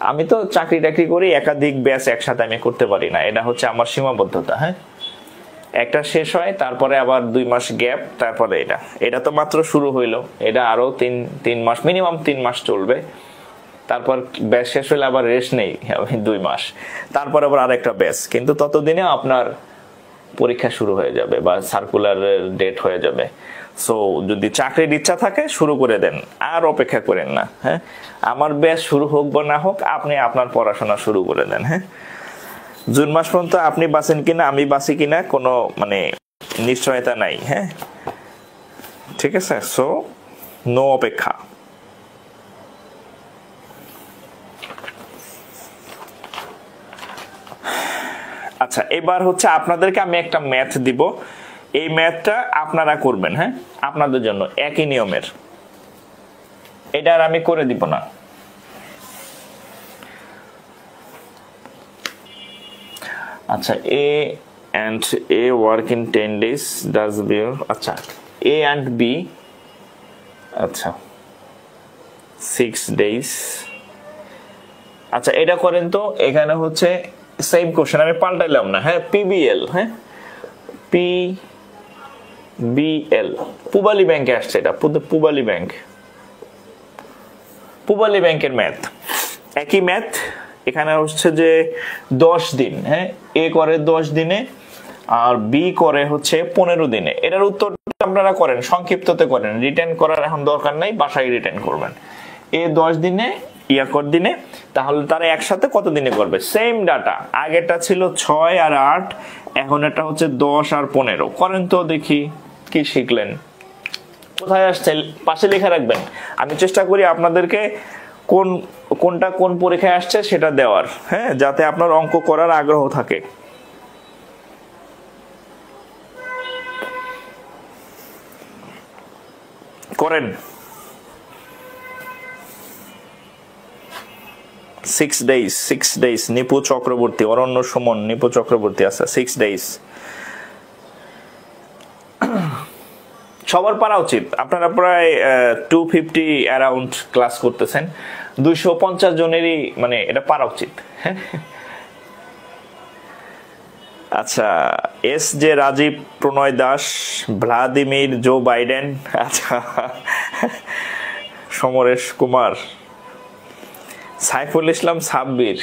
আমি তো চাকরি টাকরি করি, একাধিক ব্যাচ একসাথে আমি করতে পারি না, এটা হচ্ছে আমার সীমাবদ্ধতা। হ্যাঁ, একটা শেষ হয় তারপরে আবার 2 মাস গ্যাপ, তারপরে এটা তো মাত্র শুরু হইলো, এটা আরো 3 মাস মিনিমাম 3 মাস চলবে, তারপর ব্যাচ শেষ হলে আবার রেস্ট নেই 2 মাস, তারপর আবার আরেকটা ব্যাচ। কিন্তু ততদিনে আপনার পরীক্ষা শুরু হয়ে যাবে বা সার্কুলারের ডেট হয়ে যাবে। সো যদি চাকরির ইচ্ছা থাকে শুরু করে দেন, আর অপেক্ষা করেন না। হ্যাঁ, আমার ব্যাচ শুরু হোক বা না হোক আপনি আপনার পড়াশোনা শুরু করে দেন। হ্যাঁ, জুন মাস পর্যন্ত আপনি বাঁচেন কিনা আমি বাঁচি কিনা কোনো মানে নিশ্চয়তা নাই। হ্যাঁ, ঠিক আছে, সো নো অপেক্ষা। আচ্ছা, এবার হচ্ছে আপনাদেরকে আমি একটা ম্যাথ দিব, এই ম্যাথটা আপনারা করবেন। হ্যাঁ, আপনাদের জন্য একই নিয়মের, এটা আর আমি করে দিব না। আচ্ছা, এ and A work in 10 days does B, আচ্ছা A and B, আচ্ছা 6 days। আচ্ছা, এটা করেন তো, এখানে হচ্ছে সেম কোশ্চেন, আমি পাল্টাইলাম না। হ্যাঁ, PBL, হ্যাঁ PBL পূবালী ব্যাংকে আসছে, এটা পূবালী ব্যাংকের ম্যাথ, একই ম্যাথ। এখানে হচ্ছে যে 10 দিন, হ্যাঁ এ করে 10 দিনে আর বি করে হচ্ছে 15 দিনে। এটার উত্তর আপনারা করেন, সংক্ষিপ্ততে করেন, রিটেন করার এখন দরকার নাই, বাসায় রিটেন করবেন। এ 10 দিনে ইয়াকর দিনে, তাহলে তারা একসাথে কত দিনে করবে? সেম ডাটা, আগেরটা ছিল 6 আর 8, এখন এটা হচ্ছে 10 আর 15। করেন তো দেখি কি শিখলেন, কোথায় আসছে পাশে লেখা রাখবেন। আমি চেষ্টা করি আপনাদেরকে কোনটা কোন পরীক্ষায় আসছে সেটা দেওয়ার, হ্যাঁ, যাতে আপনার অঙ্ক করার আগ্রহ থাকে। করেন 6 days নিপু চক্রবর্তী, অরণ্য সুমন, নিপু চক্রবর্তী, আছে 6 days। সবার পারা উচিত, আপনারা প্রায় 250 অ্যারাউন্ড ক্লাস করতেছেন, 250 জনেরই মানে এটা পারা উচিত। আচ্ছা, S J Rajib, Pranay Das, Vladimir, Joe Biden, আচ্ছা সমরেশ কুমার, সাইফুল ইসলাম সাব্বির,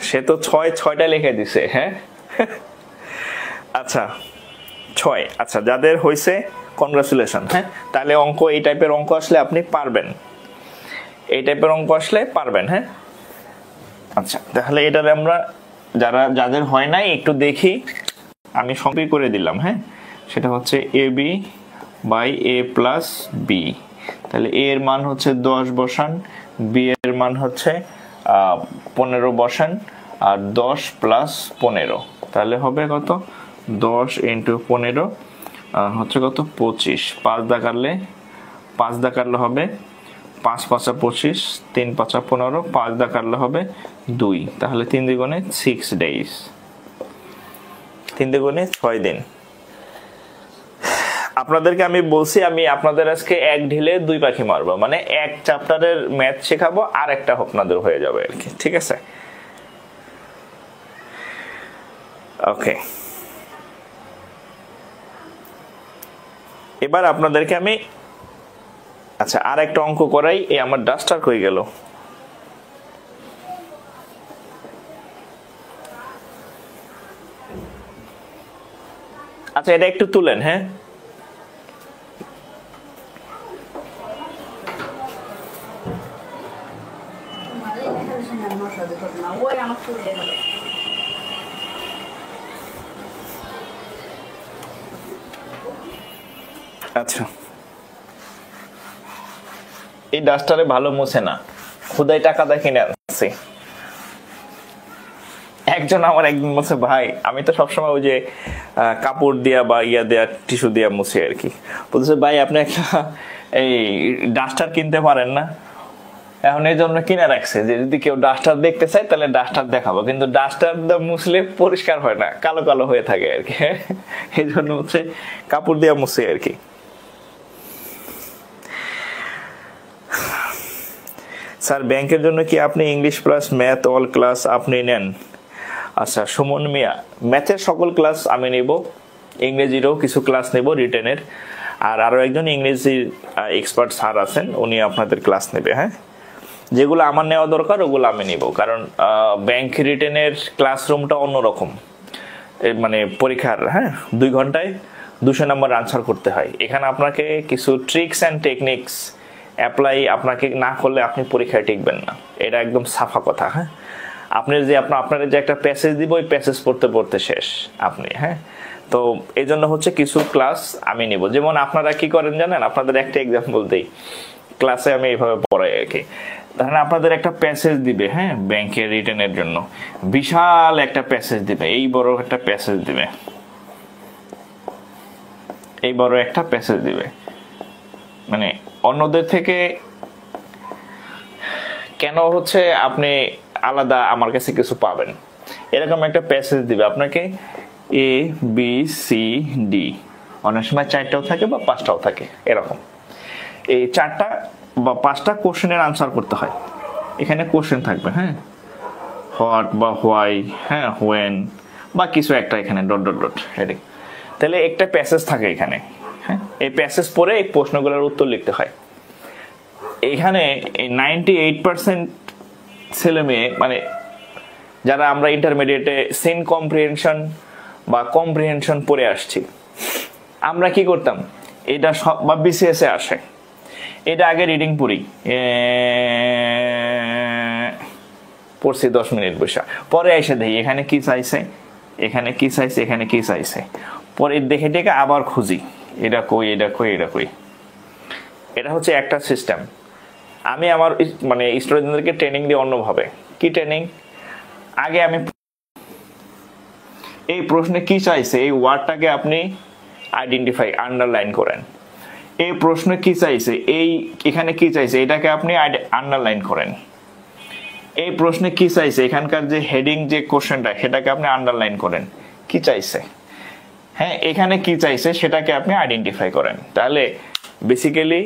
সে তো 6টা লিখে দিছে। হ্যাঁ, আচ্ছা 6, আচ্ছা যাদের হয়েছে কনগ্রাচুলেশন। হ্যাঁ, তাহলে অঙ্ক এই টাইপের অঙ্ক আসলে আপনি পারবেন, এই টাইপের অঙ্ক আসলে পারবেন। হ্যাঁ, আচ্ছা তাহলে এটারে আমরা যাদের হয় নাই একটু দেখি, আমি সম্পি করে দিলাম। হ্যাঁ, সেটা হচ্ছে AB/A+B, তাহলে A এর মান হচ্ছে 10 বসান, B এর মান হচ্ছে 15 বসান, আর 10 + 15, তাহলে হবে কত? 10 × 15 হচ্ছে কত? 25। 5 দা কাটলে হবে 5 × 5 = 25, 3 × 5 = 15, 5 দা কাটলে হবে 2, তাহলে 3 দুগুণে 6 days, 3 দুগুণে 6 দিন। আপনাদেরকে আমি বলছি আমি আপনাদের আজকে এক ঢিলে 2 পাখি মারবো, মানে এক চ্যাপ্টারের ম্যাথ শেখাবো আর একটা আপনাদের হয়ে যাবে আর কি। ঠিক আছে, ওকে। এবার আপনাদেরকে আমি আচ্ছা আর একটা অঙ্ক করাই। এই আমার ডাস্টার হয়ে গেল। আচ্ছা এটা একটু তুলেন। হ্যাঁ আচ্ছা এই ডাস্টারে ভালো মুছে না, খুদাই টাকা দিয়ে কিনে আনছি। একজন আমার একদিন বলছে ভাই আমি তো সবসময় ওই যে কাপড় দিয়া বা ইয়া দেয়া টিস্যু দিয়া মুছি আর কি, বলছে ভাই আপনি একটা এই ডাস্টার কিনতে পারেন না? এখন এই জন্য কিনে রাখছে যে যদি কেউ ডাস্টার দেখতে চায় তাহলে ডাস্টার দেখাবো, কিন্তু ডাস্টার মুছলে পরিষ্কার হয় না, কালো কালো হয়ে থাকে আর কি। এই জন্য হচ্ছে কাপড় দিয়া মুছে আর কি। স্যার ব্যাংকের জন্য কি আপনি English plus math all class আপনি নেন? আচ্ছা সুমন মিয়া, ম্যাথের সকল ক্লাস আমি নেব, ইংরেজিরও কিছু ক্লাস নেব রিটেনের, আর আরো একজন ইংরেজির এক্সপার্ট স্যার আছেন উনি আপনাদের ক্লাস নেবে। হ্যাঁ যেগুলো আমার নেওয়া দরকার ওগুলো আমি নিব, কারণ ব্যাংক রিটেনের ক্লাসরুমটা অন্যরকম, মানে পরীক্ষার 2 ঘন্টায় 200 নম্বর আনসার করতে হয়। এখানে আপনাকে কিছু ট্রিক্স অ্যান্ড টেকনিক্স অ্যাপ্লাই আপনাকে না করলে আপনি পরীক্ষায় টিকবেন না, এটা একদম সাফা কথা। হ্যাঁ আপনার যে একটা প্যাসেজ দিব ওই প্যাসেজ পড়তে পড়তে শেষ আপনি। হ্যাঁ তো এই জন্য হচ্ছে কিছু ক্লাস আমি নিব, যেমন আপনারা কি করেন জানেন, আপনাদের একটা এক্সাম্পল দেই, ক্লাসে আমি এইভাবে পড়াই আর কি। তাহলে আপনাদের একটা প্যাসেজ দিবে, হ্যাঁ ব্যাংকের রিটেনের জন্য বিশাল একটা প্যাসেজ দিবে, এই বড় একটা প্যাসেজ দিবে, এই বড় একটা প্যাসেজ দিবে, মানে অন্যদের থেকে কেন হচ্ছে আপনি আলাদা আমার কাছে কিছু পাবেন, এরকম একটা প্যাসেজ দিবে আপনাকে এ বি সি ডি, অনেক সময় 4টাও থাকে বা 5টাও থাকে, এরকম এই 4টা বা 5টা কোশ্চেনের আনসার করতে হয়। এখানে কোশ্চেন থাকবে, হ্যাঁ হোয়াট বা হোয়াই, হ্যাঁ হোয়েন বা কিছু একটা এখানে ডট ডট ডট হেডিং, তাহলে একটা প্যাসেজ থাকে এখানে। হ্যাঁ এই প্যাসেজ পড়ে এই প্রশ্নগুলোর উত্তর লিখতে হয়। এখানে 98% ছেলে মেয়ে, মানে যারা আমরা ইন্টারমিডিয়েটে সিন কম্প্রিহেনশন বা কম্প্রিহেনশন পড়ে আসছি, আমরা কি করতাম, এটা সব বা বিসিএস এ আসে, এটা আগে রিডিং পড়ি, পড়ছি 10 মিনিট বসে, পরে এসে দেখি এখানে কি চাইছে, এখানে কি চাইছে, এখানে কি চাইছে, পরে দেখে দেখে আবার খুঁজি এটা কই, এটা কই, এটা কই। এটা হচ্ছে একটা সিস্টেম। আমি আমার মানে স্টুডেন্টদেরকে ট্রেনিং দিই অন্যভাবে। কি ট্রেনিং? আগে আমি এই প্রশ্নে কি চাইছে এই ওয়ার্ডটাকে আপনি আইডেন্টিফাই আন্ডারলাইন করেন, এই প্রশ্নে কি চাইছে, এই এখানে কি চাইছে এটাকে আপনি আন্ডারলাইন করেন, এই প্রশ্নে কি চাইছে এখানকার যে হেডিং যে কোশ্চেনটা সেটাকে আপনি আন্ডারলাইন করেন, কি চাইছে, হ্যাঁ এখানে কি চাইছে সেটাকে আপনি আইডেন্টিফাই করেন। তাহলে বেসিক্যালি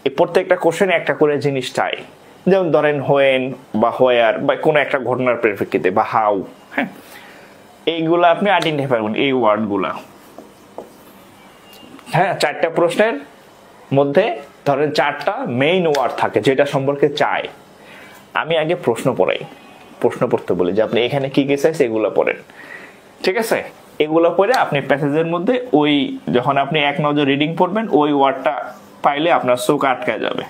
এই প্রত্যেকটা কোশ্চেন একটা করে জিনিস চাই, যেমন ধরেন হোয়েন বা হোয়ার বা কোনো একটা ঘটনার পরিপ্রেক্ষিতে বা হাউ, হ্যাঁ এইগুলা আপনি আইডেন্টিফাই করুন, এই ওয়ার্ডগুলা। হ্যাঁ 4টা প্রশ্নের মধ্যে ধরেন 4টা মেইন ওয়ার্ড থাকে যেটা সম্পর্কে চাই। আমি আগে প্রশ্ন পড়াই, প্রশ্ন পড়তে বলি যে আপনি এখানে কি কি চাইছে এগুলো পড়েন, ঠিক আছে? এগুলো পড়ে আপনি প্যাসেজের মধ্যে ওই যখন আপনি এক নজর রিডিং পড়বেন ওই ওয়ার্ডটা পাইলে আপনার চোখ আটকায় যাবে।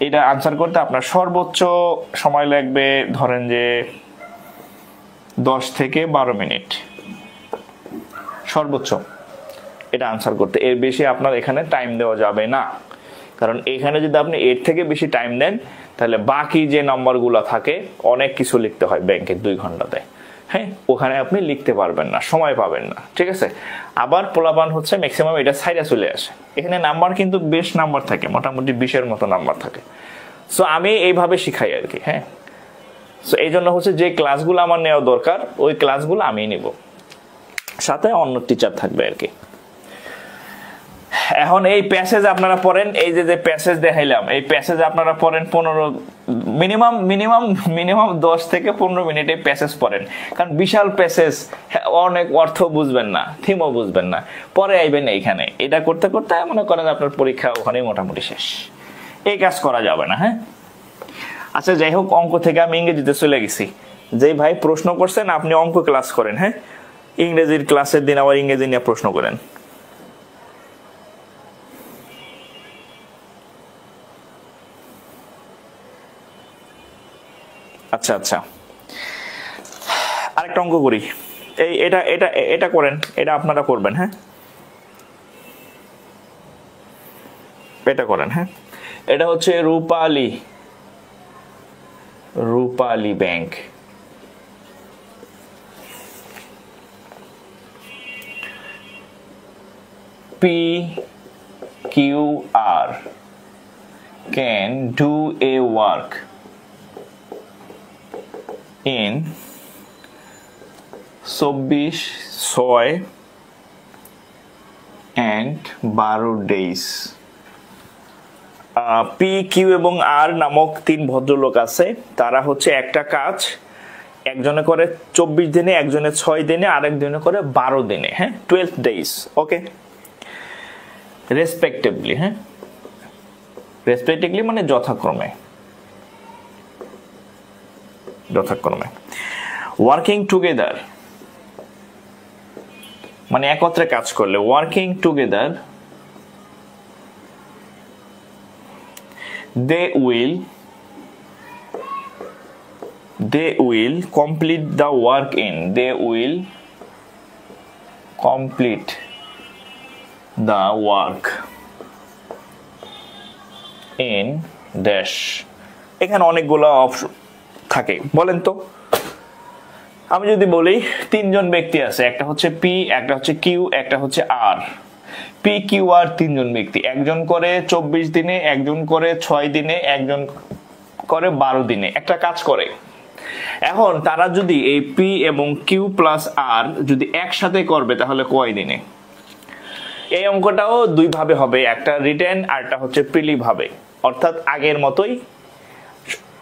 এটা আনসার করতে আপনার সর্বোচ্চ সময় লাগবে ধরেন যে 10 থেকে 12 মিনিট সর্বোচ্চ এটা আনসার করতে, এর বেশি আপনার এখানে টাইম দেওয়া যাবে না। কারণ এখানে যদি আপনি এর থেকে বেশি টাইম দেন তাহলে বাকি যে নাম্বারগুলো থাকে অনেক কিছু লিখতে হয় ব্যাংকের 2 ঘন্টাতে, হ্যাঁ ওখানে আপনি লিখতে পারবেন না, সময় পাবেন না, ঠিক আছে? আবার পোলাপান হচ্ছে ম্যাক্সিমাম এটা সাইডে চলে আসে, এখানে নাম্বার কিন্তু বেশ নাম্বার থাকে, মোটামুটি 20-এর মতো নাম্বার থাকে। সো আমি এইভাবে শিখাই আর কি, হ্যাঁ। সো এই জন্য হচ্ছে যে ক্লাসগুলো আমার নেওয়া দরকার ওই ক্লাসগুলো আমি নিব, সাথে অন্য টিচার থাকবে আর কি। এখন এই প্যাসেজ আপনারা পড়েন, এই যে প্যাসেজ দেখাইলাম এই প্যাসেজ আপনারা পড়েন 15 মিনিমাম 10 থেকে 15 মিনিট এই প্যাসেজ পড়েন, কারণ বিশাল প্যাসেজ, অনেক অর্থ বুঝবেন না, থিমও বুঝবেন না, পরে আইবেন এইখানে এটা করতে করতে মনে করেন আপনার পরীক্ষা ওখানেই মোটামুটি শেষ। এই কাজ করা যাবে না, হ্যাঁ। আচ্ছা যাই হোক, অঙ্ক থেকে আমি ইংরেজিতে চলে গেছি। যে ভাই প্রশ্ন করছেন আপনি অঙ্ক ক্লাস করেন, হ্যাঁ, ইংরেজির ক্লাসের দিন আবার ইংরেজি নিয়ে প্রশ্ন করেন। আচ্ছা আচ্ছা, আরেকটা অঙ্ক করি। এটা এটা এটা করেন, এটা আপনারা করবেন, হ্যাঁ, এটা করেন। হ্যাঁ, এটা হচ্ছে রূপালী bank. PQR can do a work in 24, 6 and 12 days. PQ এবং R নামক 3 ভদ্রলোক আছে, তারা হচ্ছে একটা কাজ একজনে করে 24 দিনে, একজনে 6 দিনে, আরেকজনে করে 12 দিনে, হ্যাঁ, 12 days, ওকে, রেসপেক্টিভলি। হ্যাঁ, রেসপেক্টিভলি মানে যথাক্রমে। ওয়ার্কিং টুগেদার মানে একত্রে কাজ করলে, working together they will complete the work in, they will complete the work in dash। এখানে অনেকগুলো অপশন থাকে, বলেন তো। আমি যদি বলি 3 জন ব্যক্তি আছে, একটা হচ্ছে পি, একটা হচ্ছে কিউ, একটা হচ্ছে আর। পি কিউ আর 3 জন ব্যক্তি, একজন করে 24 দিনে, একজন করে 6 দিনে, একজন করে 12 দিনে একটা কাজ করে। এখন তারা যদি এই পি এবং কিউ প্লাস আর যদি একসাথে করবে তাহলে কয় দিনে? এই অঙ্কটাও 2 ভাবে হবে, একটা রিটেন আর একটা হচ্ছে প্রিলি ভাবে, অর্থাৎ আগের মতোই।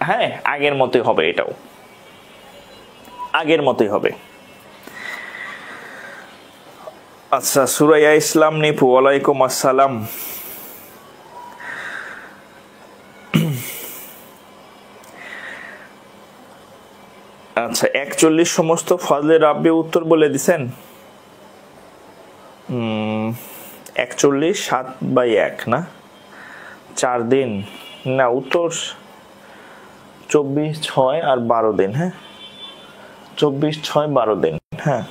হ্যাঁ, আগের মতোই হবে, এটাও আগের মতোই হবে। আচ্ছা, সুরাইয়া ইসলাম নিপু, ওয়ালাইকুম আসসালাম। আচ্ছা, 41 সমস্ত ফজলে রাব্বি উত্তর বলে দিছেন। 41 7/1 না, 4 দিন না, উত্তর 24, 6 আর 12 দিন। হ্যাঁ, 24, 6, 12 দিন। হ্যাঁ,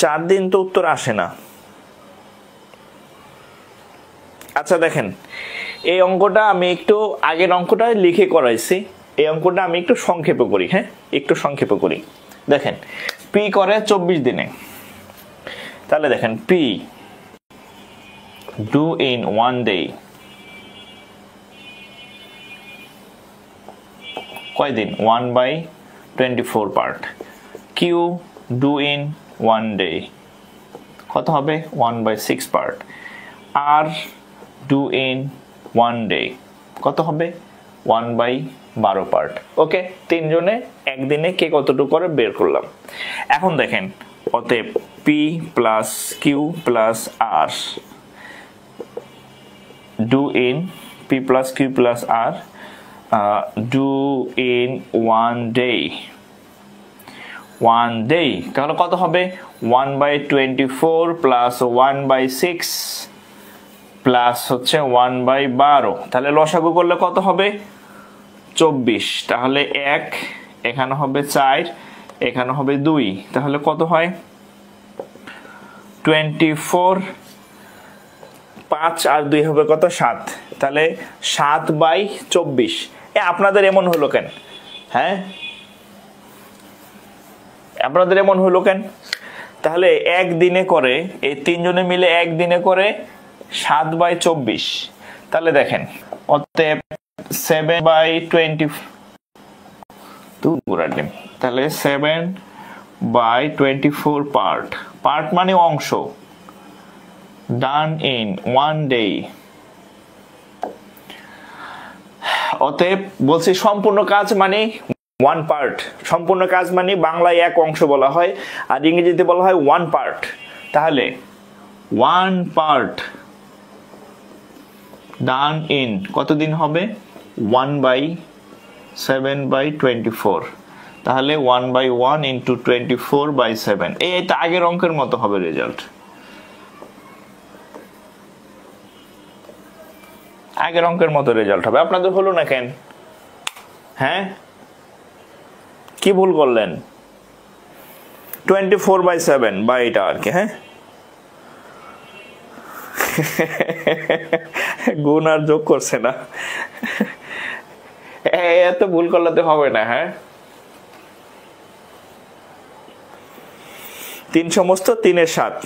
4 দিন তো উত্তর আসে না। আচ্ছা দেখেন, এই অঙ্কটা আমি একটু আগের অঙ্কটা লিখে করাইছি, এই অঙ্কটা আমি একটু সংক্ষেপে করি। হ্যাঁ, একটু সংক্ষেপে করি। দেখেন, পি করে 24 দিনে, তাহলে দেখেন পি ডু ইন 1 ডে, কয় দিন? 1/24 part. Q do in 1 day, কত হবে? 1/6 পার্ট। আর ডু ইন 1 ডে, কত হবে? 1/12 পার্ট। ওকে, 3 জনে একদিনে কে কতটুকু করে বের করলাম। এখন দেখেন, অতএব P plus Q plus R do in, P plus Q plus R do in 1 day, 1 day, তাহলে কত হবে? 1/24 প্লাস 1/6 প্লাস হচ্ছে 1/12, তাহলে লসাগু করলে কত হবে? 24। তাহলে 1, এখানে হবে 4, এখানে হবে 2, তাহলে কত হয়? 24, 5 আর 2 হবে কত? 7, তাহলে 7/24। আপনাদের এমন হলো কেন? হ্যাঁ, আপনাদের এমন হলো কেন? তাহলে একদিনে করে, এই 3 জনে মিলে একদিনে করে 7/24। তাহলে দেখেন, অতএব 7/20, তাহলে 7/24 পার্ট, পার্ট মানে অংশ, ডান ইন 1 ডে। অতএব বলছি সম্পূর্ণ কাজ মানে 1 পার্ট, সম্পূর্ণ কাজ মানে বাংলায় 1 অংশ বলা হয়, আর ইংরেজিতে বলা হয় 1 পার্ট। তাহলে 1 পার্ট ডান ইন কতদিন হবে? 1/7/24, তাহলে 1/1 ইন্টু 24/7, এটা আগের অঙ্কের মতো হবে রেজাল্ট, আগের অঙ্কের মতো রেজাল্ট হবে। আপনাদের হলো না কেন? হ্যাঁ, কি ভুল করলেন? 24/7 বা এটা আর কি। হ্যাঁ, গুণ আর যোগ করছে না, এত ভুল করলে তো হবে না। হ্যাঁ, 3 সমস্ত 3 এর 7।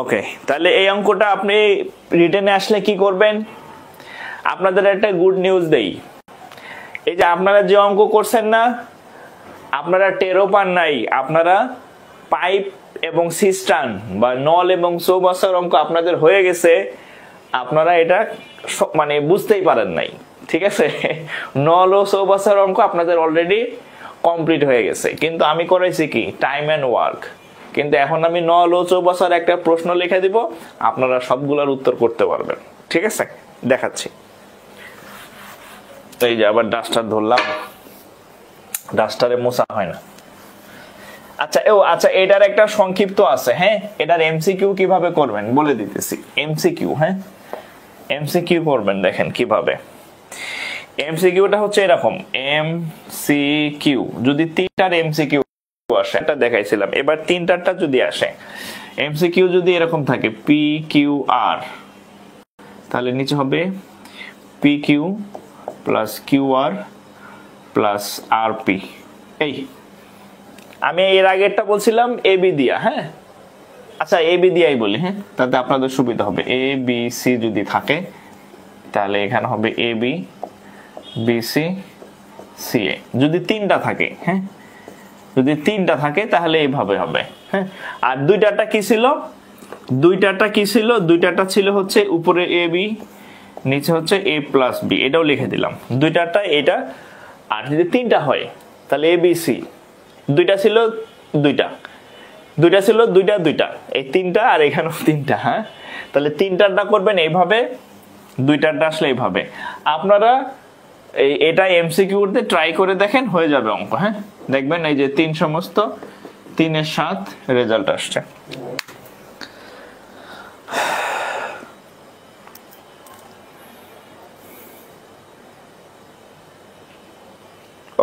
ওকে, তাহলে এই অঙ্কটা আপনি রিটেনে আসলে কি করবেন? আপনাদের একটা গুড নিউজ দেই, এই যে আপনারা যে অঙ্ক করছেন না, আপনারা টেরও পান নাই, আপনারা পাইপ এবং সিস্টার্ন বা নল এবং চৌবাচ্চার অঙ্ক আপনাদের হয়ে গেছে, আপনারা এটা মানে বুঝতেই পারেন নাই। ঠিক আছে, নল ও চৌবাচ্চার অঙ্ক আপনাদের অলরেডি কমপ্লিট হয়ে গেছে, কিন্তু আমি করাইছি কি টাইম এন্ড ওয়ার্ক। কিন্তু এখন আমি নল ও চৌবাচ্চার একটা প্রশ্ন লিখে দিব, আপনারা সবগুলোর উত্তর করতে পারবেন। ঠিক আছে, দেখাচ্ছি। এই যে আবার ডাস্টার ধরলাম, ডাস্টারে মোছা হয় না। আচ্ছা, আচ্ছা, এটার একটা সংক্ষিপ্ত আছে। হ্যাঁ, এটার এমসিকিউ কিভাবে করবেন বলে দিতেছি। এমসিকিউ, হ্যাঁ, এমসিকিউ করবেন, দেখেন কিভাবে। এমসিকিউটা হচ্ছে এরকম, এমসিকিউ যদি 3টার এমসিকিউ আসে, এটা দেখাইছিলাম, এবার 3টারটা যদি আসে, এমসিকিউ যদি এরকম থাকে পি কিউ আর, তাহলে নিচে হবে P Q plus Q R plus আর পি। এই আমি এর আগেরটা বলছিলাম এ বি দিয়া। হ্যাঁ, আচ্ছা, এ বি দিয়াই বলি। হ্যাঁ, তাতে আপনাদের সুবিধা হবে। এ বি সি যদি থাকে তাহলে এখানে হবে A B B C C এ, যদি 3টা থাকে। হ্যাঁ, যদি 3টা থাকে তাহলে এইভাবে হবে। হ্যাঁ, আর 2টাটা কি ছিল? 2টাটা কি ছিল? 2টাটা ছিল হচ্ছে উপরে এ বি, নিচে হচ্ছে এ প্লাস বি, এটাও লিখে দিলাম 2টাটা এটা। আর যদি 3টা হয় তাহলে এ বি সি, 2টা ছিল 2টা, 2টা ছিল 2টা 2টা, এই 3টা আর এখানেও 3টা। হ্যাঁ, তাহলে 3টাটা করবেন এইভাবে, 2টাটা আসলে এইভাবে। আপনারা এটা এমসিকিউতে ট্রাই করে দেখেন, হয়ে যাবে অঙ্ক। হ্যাঁ, দেখবেন এই যে 3 সমস্ত 3 এর 7 রেজাল্ট আসছে।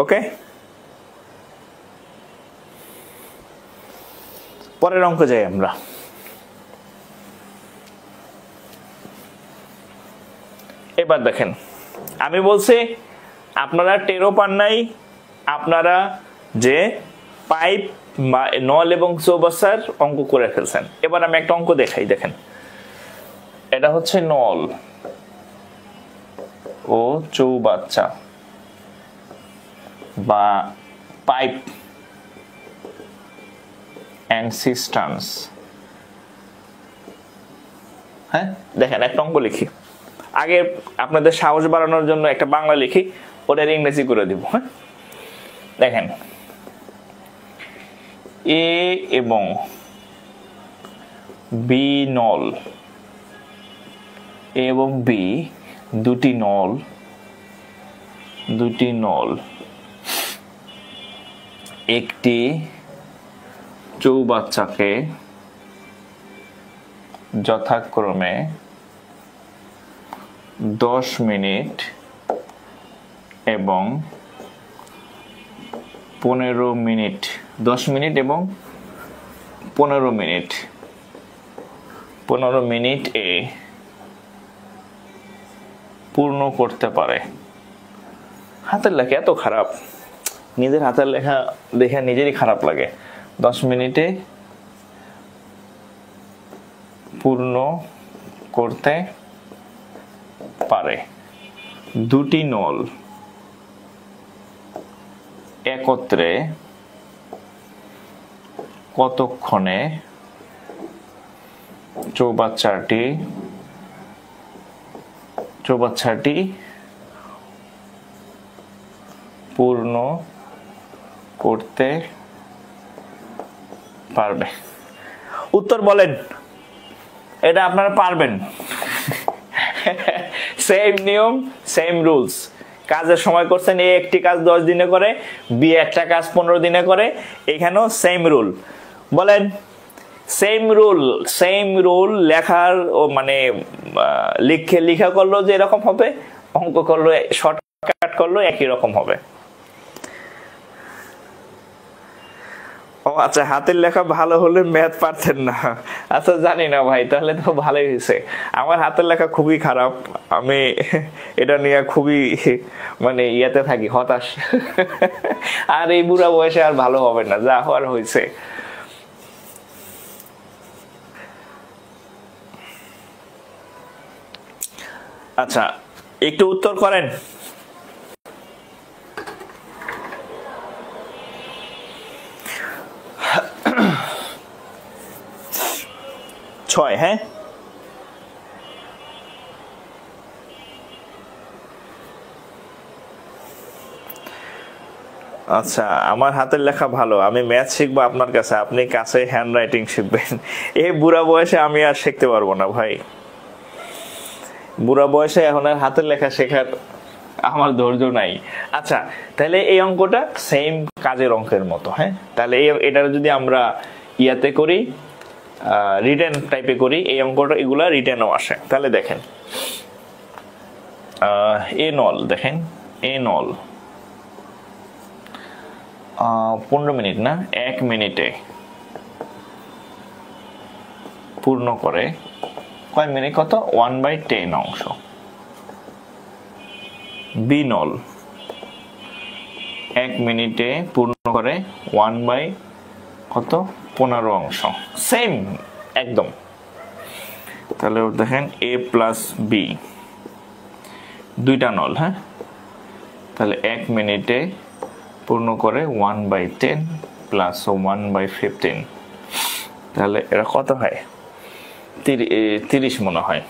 ওকে, পরের অঙ্ক যাই আমরা। এবার দেখেন, আমি বলছি আপনারা টেরো পান নাই, আপনারা যে পাইপ বা নল এবং চৌবাচ্চার অঙ্ক করে ফেলছেন। এবার আমি একটা অঙ্ক দেখাই, দেখেন। এটা হচ্ছে নল ও চৌবাচ্চা বা পাইপ এন্ড সিস্টেমস। হ্যাঁ, দেখেন একটা অঙ্ক লিখি। আগে আপনাদের সাহস বাড়ানোর জন্য একটা বাংলা লিখি, ওটার ইংরেজি করে দিব। হ্যাঁ, দেখেন, এ এবং বি নল, এ এবং বি দুটি নল একটি চৌবাচ্চাকে যথাক্রমে 10 মিনিট এবং 15 মিনিট, 10 মিনিট এবং 15 মিনিট, 15 মিনিট এ পূর্ণ করতে পারে। হাতের লেখা এত খারাপ, নিজের হাতের লেখা দেখে নিজেরই খারাপ লাগে। 10 মিনিটে পূর্ণ করতে পারে দুটি নল একত্রে কতক্ষণে চৌবাচ্চাটি পূর্ণ করতে পারবে? উত্তর বলেন, এটা আপনারা পারবেন। সেম নিয়ম, সেম রুলস, কাজের সময় করছেন, এ একটি কাজ 10 দিনে করে, বি একটা কাজ 15 দিনে করে। এখানেও সেম রুল। বলেন সেম রুল লেখার ও মানে লেখা করলো যে এরকম হবে, অঙ্ক করলো শর্টকাট করলো একই রকম হবে। ও আচ্ছা, হাতের লেখা ভালো হলে ম্যাথ পারতেন না? আচ্ছা জানি না ভাই, তাহলে তো ভালোই হয়েছে। আমার হাতের লেখা খুবই খারাপ, আমি এটা নিয়ে খুবই মানে ইয়েতে থাকি, হতাশ। আর এই বুড়া বয়সে আর ভালো হবে না, যা হওয়ার হয়েছে। আচ্ছা একটু উত্তর করেন। 6, হ্যাঁ আচ্ছা, আমার হাতের লেখা ভালো, আমি ম্যাথ শিখবো আপনার কাছে, আপনি কাছে হ্যান্ড রাইটিং শিখবেন। এই বুড়া বয়সে আমি আর শিখতে পারবো না ভাই, বুড়া বয়সে এখন আর হাতের লেখা শেখার আমার ধৈর্য নাই। আচ্ছা তাহলে এই অঙ্কটা সেম কাজের অঙ্কের মতো, হ্যাঁ তাহলে এটা যদি আমরা ইয়াতে করি, রিটেন টাইপে করি, এই অঙ্কটা এগুলা রিটেনও আসে। তাহলে দেখেন এ নল, দেখেন এ নল 15 মিনিট না 1 মিনিটে পূর্ণ করে কয় মিনিট, কত 1/10 অংশ। বি নল 1 মিনিটে পূর্ণ করে 1/15 অংশ, সেম একদম। তাহলে দেখেন এ প্লাস বি, দুইটা নল, হ্যাঁ তাহলে 1 মিনিটে পূর্ণ করে 1/10 প্লাস 1/15, তাহলে এটা কত হয় 30 মনে হয়।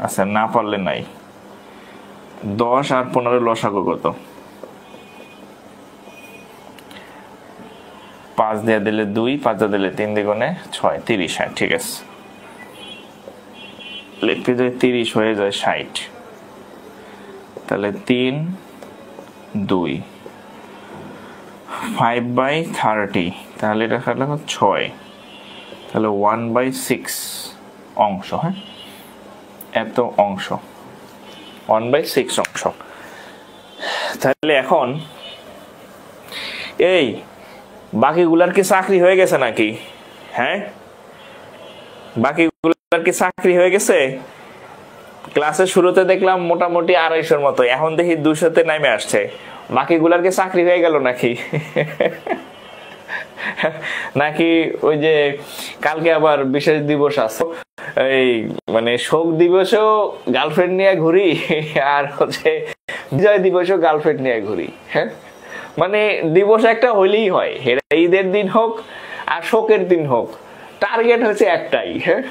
আচ্ছা না পারলে নাই, 10 আর 15 লসাগু কত, 5 দিয়ে দিলে 2, 5 দিয়ে দিলে 3 দ্বিগুণে 6, 30, হ্যাঁ ঠিক আছে। লিখতে যায় 30 হয়ে যায় 60, তাহলে 3, 2, 5/30, তাহলে এটা খাটলে 6, তাহলে 1/6 অংশ, হ্যাঁ এত অংশ 1/6 অংশ। তাহলে এখন এই বাকিগুলার কি চাকরি হয়ে গেছে নাকি? হ্যাঁ বাকিগুলার কি চাকরি হয়ে গেছে? ক্লাসের শুরুতে দেখলাম মোটামুটি 250-র মতো, এখন দেখি 200-তে নেমে আসছে। বাকিগুলার কি চাকরি হয়ে গেল নাকি? নাকি ওই যে কালকে আবার বিশেষ দিবস আছে, এই মানে শোক দিবসেও গার্লফ্রেন্ড নিয়ে ঘুরি, আর হচ্ছে বিজয় দিবসেও গার্লফ্রেন্ড নিয়ে ঘুরি। হ্যাঁ মানে দিবস একটা হইলেই হয়, ঈদের দিন হোক আর শোকের দিন হোক, টার্গেট হচ্ছে একটাই, হ্যাঁ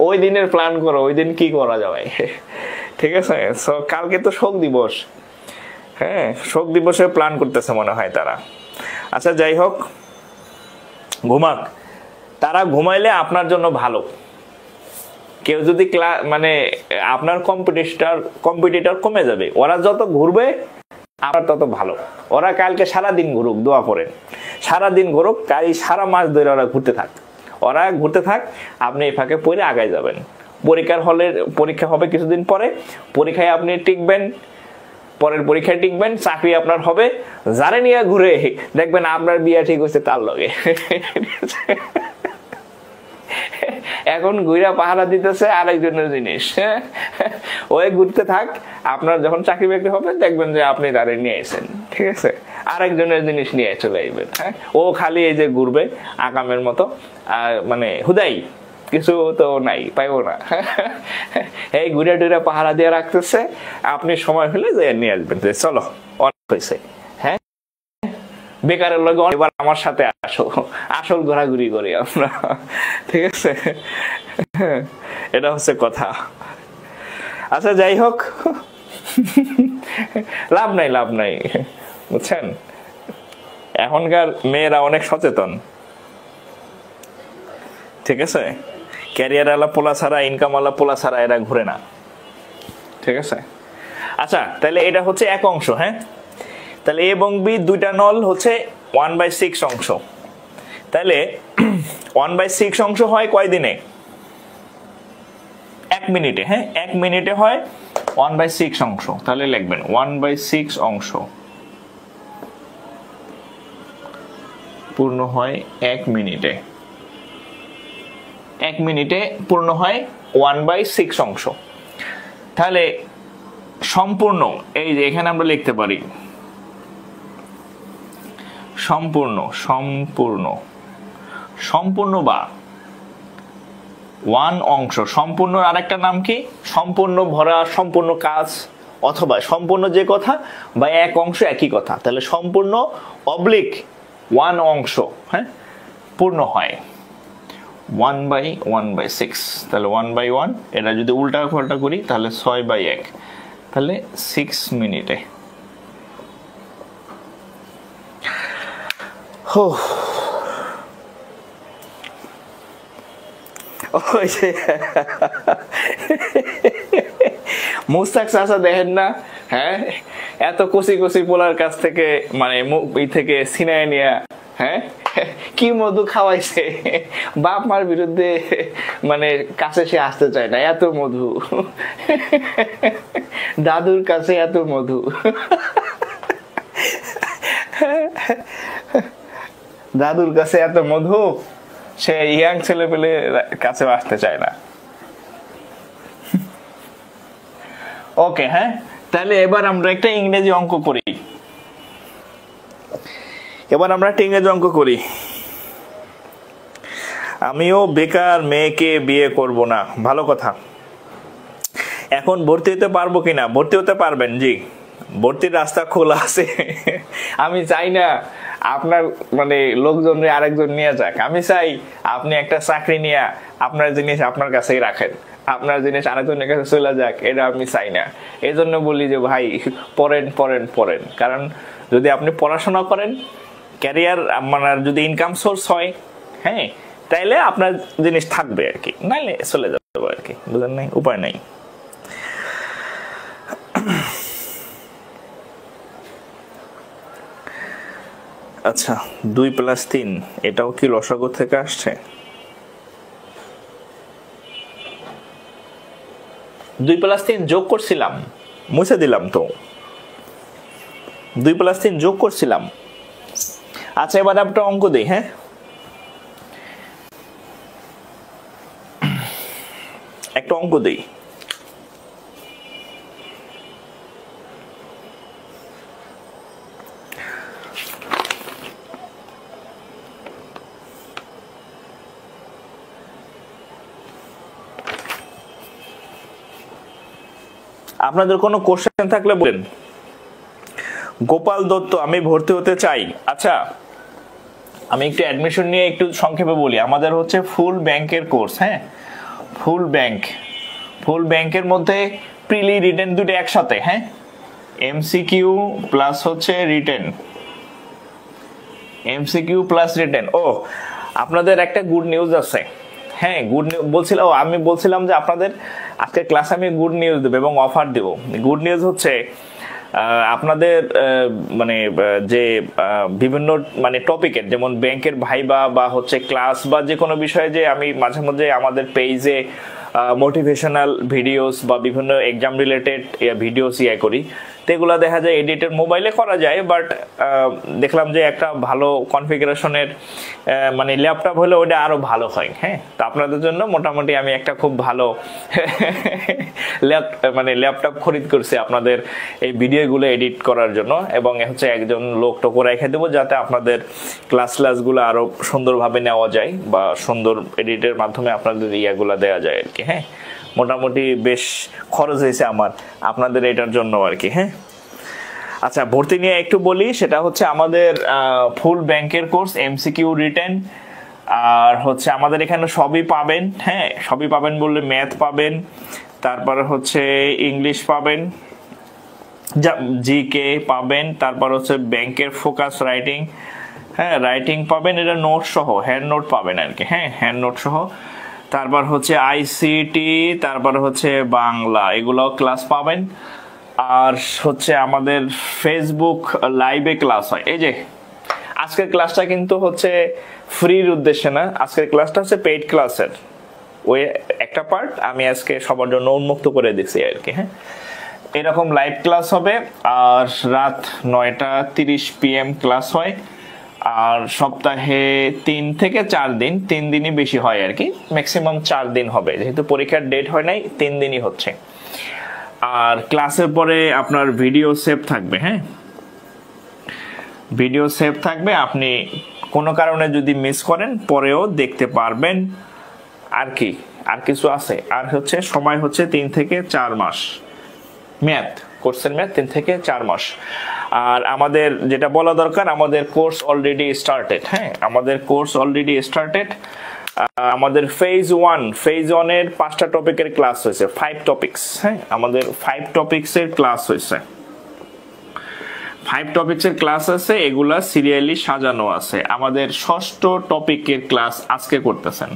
ওই দিনের প্ল্যান করো, ওই দিন কি করা যাবে। ঠিক আছে, কালকে তো শোক দিবস, হ্যাঁ শোক দিবসে প্ল্যান করতেছে মনে হয় তারা। আচ্ছা যাই হোক, ঘুমাক, তারা ঘুমাইলে আপনার জন্য ভালো। কেউ যদি মানে আপনার কম্পিটিটর কমে যাবে, ওরা যত ঘুরবে আপনার তত ভালো। ওরা কালকে সারাদিন ঘুরুক, দোয়া করেন সারাদিন ঘুরুক, কাল সারা মাস ধরে ওরা ঘুরতে থাক, আপনি এই ফাঁকে পড়ে আগায় যাবেন। পরীক্ষা হবে কিছুদিন পরে, পরীক্ষায় আপনি টিকবেন, পরের পরীক্ষায় টিকবেন, চাকরি আপনার হবে। যারে নিয়ে ঘুরে দেখবেন আপনার বিয়ে ঠিক হচ্ছে তার লগে। এখন ঘুরা পাহারা দিতেছে আরেকজনের জিনিস, ওই ঘুরতে থাক, আপনার যখন চাকরি বাকরি হবে দেখবেন যে আপনি তারে নিয়ে আসেন, ঠিক আছে আরেকজনের জিনিস নিয়ে চলে আসবেন। হ্যাঁ ও খালি এই যে ঘুরবে আকামের মতো, মানে হুদাই কিছু তো নাই, পাইবো না। এই ঘুরে টুরে পাহারা দিয়ে রাখতেছে, আপনি সময় হলে যে নিয়ে আসবেন, চলো অনেক হয়েছে। হ্যাঁ বেকারের লগে এবার আমার সাথে আসো, আসল ঘোরাঘুরি করি আমরা, ঠিক আছে এটা হচ্ছে কথা। আচ্ছা যাই হোক, লাভ নাই বুঝছেন, এখনকার মেয়েরা অনেক সচেতন, ঠিক আছে ক্যারিয়ার আলা পোলা ছাড়া, ইনকাম আলা পোলা ছাড়া এরা ঘুরে না, ঠিক আছে। আচ্ছা তাহলে এটা হচ্ছে এক অংশ, হ্যাঁ, তাহলে এ এবং বি দুইটা নল হচ্ছে 1/6 অংশ। তাহলে 1/6 অংশ হয় কয় দিনে? 1 মিনিটে। হ্যাঁ, 1 মিনিটে হয় 1/6 অংশ। তাহলে লিখবেন 1/6 অংশ পূর্ণ হয় 1 মিনিটে। 1 মিনিটে পূর্ণ হয় 1/6 অংশ। তাহলে সম্পূর্ণ, এই যে এখানে আমরা লিখতে পারি সম্পূর্ণ, সম্পূর্ণ, সম্পূর্ণ বা 1 অংশ। সম্পূর্ণ আরেকটা নাম কি? সম্পূর্ণ ভরা, সম্পূর্ণ কাজ, অথবা সম্পূর্ণ যে কথা বা এক অংশ একই কথা। তাহলে সম্পূর্ণ অবলিক 1 অংশ, হ্যাঁ, পূর্ণ হয় 1/6। তাহলে 1/1, এটা যদি উল্টা পাল্টা করি তাহলে 6/1, তাহলে 6 মিনিটে। মুস্তাক চাচা দেখেন না, হ্যাঁ, এত কচি কচি পোলার কাছ থেকে মানে এই থেকে সিনায় নিয়া, হ্যাঁ, কি মধু খাওয়াইছে, বাপ মার বিরুদ্ধে মানে কাছে সে আসতে চায় না, এত মধু, দাদুর কাছে এত মধু, দাদুর কাছে এত মধু, সে ইয়াং ছেলে পেলে কাছে আসতে চায় না। ওকে, হ্যাঁ, তাহলে এবার আমরা একটা ইংরেজি অঙ্ক করি। আমিও বেকার মেয়েকে বিয়ে করব না। ভালো কথা। এখন ভর্তি হতে পারবো কিনা? ভর্তি হতে পারবেন, জি, ভর্তির রাস্তা খোলা আছে। আমি চাই না আপনার মানে লোকজন আরেকজন নিয়ে যাক। আমি চাই আপনি একটা চাকরি নিয়ে আপনার জিনিস আপনার কাছেই রাখেন, আপনার জিনিস আরেকজনের কাছে চলে যাক, এটা আমি চাই না। এই জন্য বলি যে ভাই পড়েন পড়েন পড়েন, কারণ যদি আপনি পড়াশোনা করেন, ক্যারিয়ার মানে যদি ইনকাম সোর্স হয়, হ্যাঁ, তাইলে আপনার জিনিস থাকবে আর কি, নাইলে চলে যাবে আর কি, বুঝেন নাই? উপায় নাই। আচ্ছা, 2 + 3 এটাও কি লসাগু থেকে আসছে? 2 + 3 যোগ করছিলাম, মুছে দিলাম তো। 2 + 3 যোগ করছিলাম। আচ্ছা, এবার একটা অঙ্ক দেই। হ্যাঁ, একটা অঙ্ক দেই। আপনাদের কোনো কোশ্চেন থাকলে বলেন। গোপাল দত্ত, আমি ভর্তি হতে চাই। আচ্ছা, আমি একটু অ্যাডমিশন নিয়ে একটু সংক্ষেপে বলি। আমাদের হচ্ছে ফুল ব্যাংকের কোর্স, হ্যাঁ, ফুল ব্যাংকের মধ্যে প্রিলি রিটেন দুটো একসাথে, হ্যাঁ, এমসিকিউ প্লাস হচ্ছে রিটেন, এমসিকিউ প্লাস রিটেন। ও, আপনাদের একটা গুড নিউজ আছে। হ্যাঁ, গুড নিউজ বলছিলাম, আমি বলছিলাম যে আপনাদের আজকে ক্লাসে আমি গুড নিউজ দেবো এবং অফার দেব। গুড নিউজ হচ্ছে আপনাদের মানে যে বিভিন্ন মানে টপিকের, যেমন ব্যাংকের ভাইবা বা হচ্ছে ক্লাস বা যে কোনো বিষয়ে, যে আমি মাঝে মধ্যে আমাদের পেজে মোটিভেশনাল ভিডিওস বা বিভিন্ন এক্সাম রিলেটেড ভিডিওস করি, তো এগুলো দেখা যায় এডিটের মোবাইলে করা যায়, বাট দেখলাম যে একটা ভালো কনফিগারেশনের মানে ল্যাপটপ হলে ওটা আরো ভালো হয়। হ্যাঁ, তো আপনাদের জন্য মোটামুটি আমি একটা খুব ভালো মানে ল্যাপটপ খরিদ করছি আপনাদের এই ভিডিওগুলো এডিট করার জন্য, এবং হচ্ছে একজন লোকটুকু রেখে দেবো যাতে আপনাদের ক্লাসগুলো আরো সুন্দরভাবে নেওয়া যায় বা সুন্দর এডিটের মাধ্যমে আপনাদের ইয়াগুলো দেওয়া যায় আর কি। হ্যাঁ, মোটামুটি বেশ খরচ হয়েছে আমার আপনাদের এটার জন্য আর কি। হ্যাঁ, আচ্ছা, ভর্তি নিয়ে একটু বলি। সেটা হচ্ছে আমাদের ফুল ব্যাংকের কোর্স, এমসিকিউ রিটেন, আর হচ্ছে আমাদের এখানে সবই পাবেন। হ্যাঁ, সবই পাবেন বললে ম্যাথ পাবেন, তারপরে হচ্ছে ইংলিশ পাবেন, জিকে পাবেন, তারপর হচ্ছে ব্যাংকের ফোকাস রাইটিং, হ্যাঁ, রাইটিং পাবেন, এটা নোট সহ, হ্যান্ড নোট পাবেন আর কি। হ্যাঁ, হ্যান্ড নোট সহ। তারপর হচ্ছে আইসিটি, তারপর হচ্ছে বাংলা, এগুলো ক্লাস পাবেন। আর হচ্ছে আমাদের ফেসবুক লাইভে ক্লাস হয়। এই যে আজকের ক্লাসটা কিন্তু হচ্ছে ফ্রির উদ্দেশ্যে না, আজকের ক্লাসটা হচ্ছে পেইড ক্লাসের ওই একটা পার্ট আমি আজকে সবার জন্য উন্মুক্ত করে দিচ্ছি আর কি। হ্যাঁ, এরকম লাইভ ক্লাস হবে আর রাত 9:30 PM ক্লাস হয়। আর সপ্তাহে 3 থেকে 4 দিন, 3 দিনই বেশি হয় আর কি, ম্যাক্সিমাম 4 দিন হবে, যেহেতু পরীক্ষার ডেট হয় নাই 3 দিনই হচ্ছে। আর ক্লাসের পরে আপনার ভিডিও সেভ থাকবে। হ্যাঁ, ভিডিও সেভ থাকবে, আপনি কোনো কারণে যদি মিস করেন পরেও দেখতে পারবেন। আর কি আর কিছু আছে, আর হচ্ছে সময় হচ্ছে 3 থেকে 4 মাস মেয়াদ, কোর্সের মেয়াদ 3 থেকে 4 মাস। আর আমাদের যেটা বলা দরকার, আমাদের কোর্স অলরেডি স্টার্টেড। হ্যাঁ, আমাদের কোর্স অলরেডি স্টার্টেড। আমাদের ফেজ 1 এর 5টা টপিকের ক্লাস হয়েছে, 5 টপিকস। হ্যাঁ, আমাদের 5 টপিকসের ক্লাস হয়েছে, 5 টপিকসের ক্লাস আছে, এগুলা সিরিয়ালি সাজানো আছে। আমাদের 6ষ্ঠ টপিকের ক্লাস আজকে করতেছেন,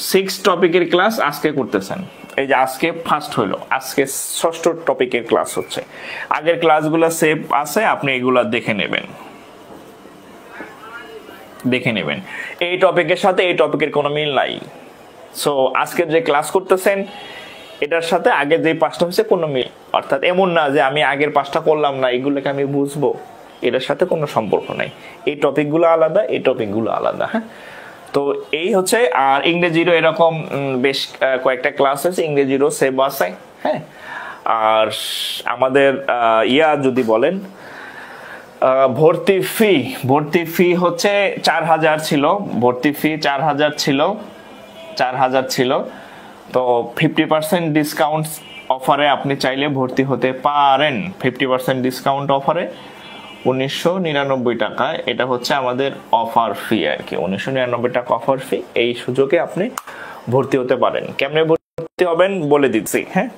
6 টপিকের ক্লাস আজকে করতেছেন। এই যে আজকে ফার্স্ট হলো, আজকে 6ষ্ঠ টপিকের ক্লাস হচ্ছে। আগের ক্লাসগুলো সেভ আছে, আপনি এগুলা দেখে নেবেন। এই টপিকের সাথে এই টপিকের কোনো মিল নাই। সো আজকে যে ক্লাস করতেছেন এটার সাথে আগে যে 5টা হচ্ছে কোনো মিল, অর্থাৎ এমন না যে আমি আগের 5টা করলাম না এগুলোকে আমি বুঝবো, এটার সাথে কোনো সম্পর্ক নাই। এই টপিকগুলো আলাদা, এই টপিকগুলো আলাদা। হ্যাঁ, তো এই হচ্ছে। আর ইংরেজিরও এরকম বেশ কয়েকটা ক্লাস আছে, ইংরেজিরও সেভ আছে। হ্যাঁ, আর আমাদের যদি বলেন ভর্তি ফি হচ্ছে 4000 ছিল, ভর্তি ফি 4000 ছিল। তো 50% ডিসকাউন্ট অফারে আপনি চাইলে ভর্তি হতে পারেন। 50% ডিসকাউন্ট অফারে 1999 টাকা, এটা হচ্ছে আমাদের অফার ফি আর কি, 1999 টাকা অফার ফি। এই সুযোগে আপনি ভর্তি হতে পারেন। কেমনে ভর্তি হবেন বলে দিচ্ছি। হ্যাঁ,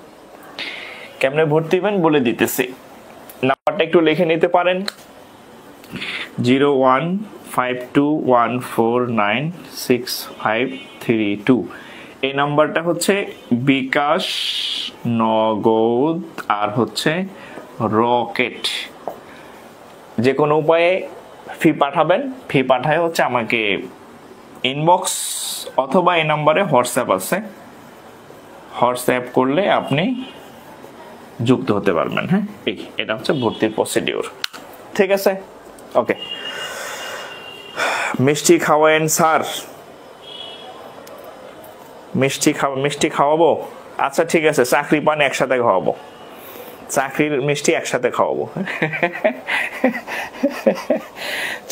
কেমনে ভর্তি হবেন বলে দিতেছি। নাম্বারটা একটু লিখে নিতে পারেন, 0152149652। এই নাম্বারটা হচ্ছে বিকাশ, নগদ আর হচ্ছে রকেট, যে কোনো উপায়ে ফি পাঠাবেন। ফি পাঠায় হচ্ছে আমাকে ইনবক্স অথবা এই নাম্বারে হোয়াটসঅ্যাপ আছে, হোয়াটসঅ্যাপ করলে আপনি যুক্ত হতে পারবেন। হ্যাঁ, এটা হচ্ছে ভর্তির প্রসিডিউর। ঠিক আছে, ওকে। মিষ্টি খাওয়াবেন স্যার? মিষ্টি খাওয়াবো? আচ্ছা ঠিক আছে, চাকরি পান একসাথে খাওয়াবো, চাকরির মিষ্টি একসাথে খাওয়াবো।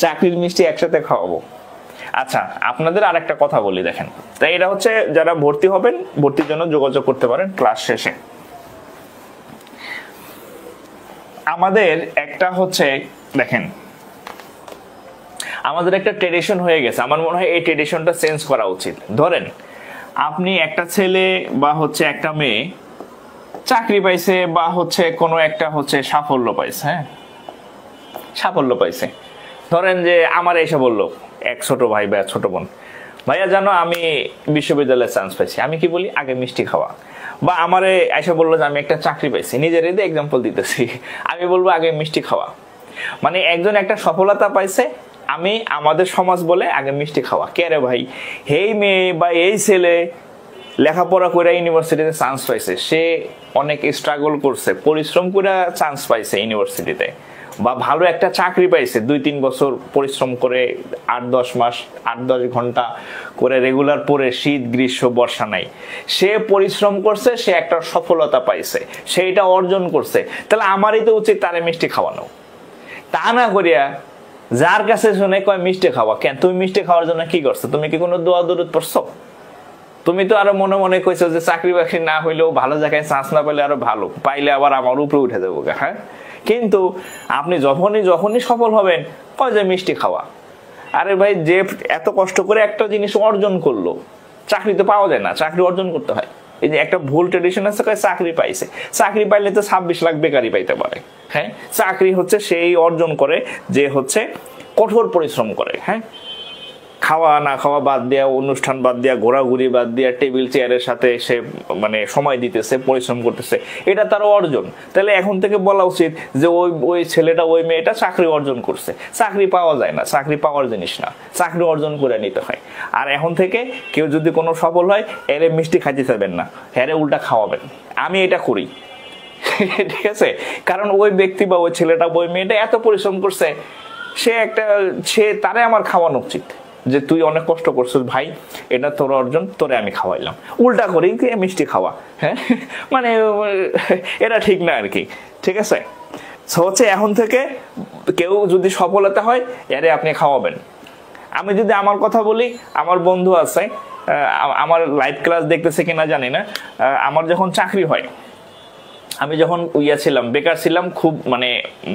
চাকরির মিষ্টি একসাথে খাওয়াবো। আচ্ছা, আপনাদের আর একটা কথা বলি, দেখেন। তাই এটা হচ্ছে যারা ভর্তি হবেন, ভর্তির জন্য যোগাযোগ করতে পারেন ক্লাস শেষে। আমাদের একটা হচ্ছে দেখেন, আমাদের একটা ট্রেডিশন হয়ে গেছে, আমার মনে হয় এই ট্রেডিশনটা চেঞ্জ করা উচিত। ধরেন আপনি একটা ছেলে বা হচ্ছে একটা মেয়ে চাকরি পাইছে বা হচ্ছে কোনো একটা হচ্ছে সাফল্য পাইছে। হ্যাঁ, সাফল্য পাইছে। ধরেন যে আমার এসে বললো এক ছোট ভাই বা ছোট বোন, ভাইয়া জানো আমি বিশ্ববিদ্যালয়ে চান্স পাইছি। আমি কি বলি? আগে মিষ্টি খাওয়া। বা আমারে এসে বললো যে আমি একটা চাকরি পাইছি, নিজের এদের এক্সাম্পল দিতেছি, আমি বলবো আগে মিষ্টি খাওয়া। মানে একজন একটা সফলতা পাইছে, আমি আমাদের সমাজ বলে আগে মিষ্টি খাওয়া। কে রে ভাই? এই মেয়ে বা এই ছেলে লেখাপড়া করে ইউনিভার্সিটিতে চান্স পাইছে, সে অনেক স্ট্রাগল করছে, পরিশ্রম করে চান্স পাইছে ইউনিভার্সিটিতে, বা ভালো একটা চাকরি পাইছে, 2-3 বছর পরিশ্রম করে 8-10 মাস 8-10 ঘন্টা করে রেগুলার পরে, শীত গ্রীষ্ম বর্ষা নাই, সে পরিশ্রম করছে, সে একটা সফলতা পাইছে, সেইটা অর্জন করছে। তাহলে আমারই তো উচিত তারে মিষ্টি খাওয়ানো। তা না করিয়া যার কাছে শুনে কয় মিষ্টি খাওয়া। কেন? তুমি মিষ্টি খাওয়ার জন্য কি করছো? তুমি কি কোনো দোয়া দরুদ পড়ছো? তুমি তো আরো মনে মনে কইছো যে চাকরি বাকরি না হইলেও ভালো জায়গায় চান্স না পেলে আরো ভালো, পাইলে আবার আমার উপরে উঠে দেবো। হ্যাঁ, কিন্তু আপনি যখনই সফল হবেন কয় যে মিষ্টি খাওয়া। আরে ভাই, যে এত কষ্ট করে একটা জিনিস অর্জন করলো, চাকরি তো পাওয়া যায় না, চাকরি অর্জন করতে হয়। এই যে একটা ভুল ট্রেডিশন আছে, চাকরি পাইছে, চাকরি পাইলে তো 26 লাখ বেকারি পাইতে পারে। হ্যাঁ, চাকরি হচ্ছে সেই অর্জন করে যে হচ্ছে কঠোর পরিশ্রম করে। হ্যাঁ, খাওয়া না খাওয়া বাদ দেওয়া, অনুষ্ঠান বাদ দেওয়া, ঘোরাঘুরি বাদ দেওয়া, টেবিল চেয়ারের সাথে সে মানে সময় দিতেছে, পরিশ্রম করতেছে, এটা তার অর্জন। তাহলে এখন থেকে বলা উচিত যে ওই ছেলেটা ওই মেয়েটা চাকরি অর্জন করছে। চাকরি পাওয়া যায় না, চাকরি পাওয়ার জিনিস না, চাকরি অর্জন করে নিতে হয়। আর এখন থেকে কেউ যদি কোনো সফল হয়, এরে মিষ্টি খাইতে চাইবেন না, এরে উল্টা খাওয়াবেন। আমি এটা করি, ঠিক আছে? কারণ ওই ব্যক্তি বা ওই ছেলেটা ওই মেয়েটা এত পরিশ্রম করছে, সে তারে আমার খাওয়ানো উচিত যে তুই অনেক কষ্ট করছিস ভাই, এটা তোর অর্জন, তোরে আমি খাওয়াইলাম। উল্টা করি মিষ্টি খাওয়া, হ্যাঁ, মানে এটা ঠিক না আর কি, ঠিক আছে? হচ্ছে এখন থেকে কেউ যদি সফলতা হয়, এরে আপনি খাওয়াবেন। আমি যদি আমার কথা বলি, আমার বন্ধু আছে, আমার লাইভ ক্লাস দেখতেছে কিনা জানি না, আমার যখন চাকরি হয়, আমি যখন ছিলাম, বেকার ছিলাম, খুব মানে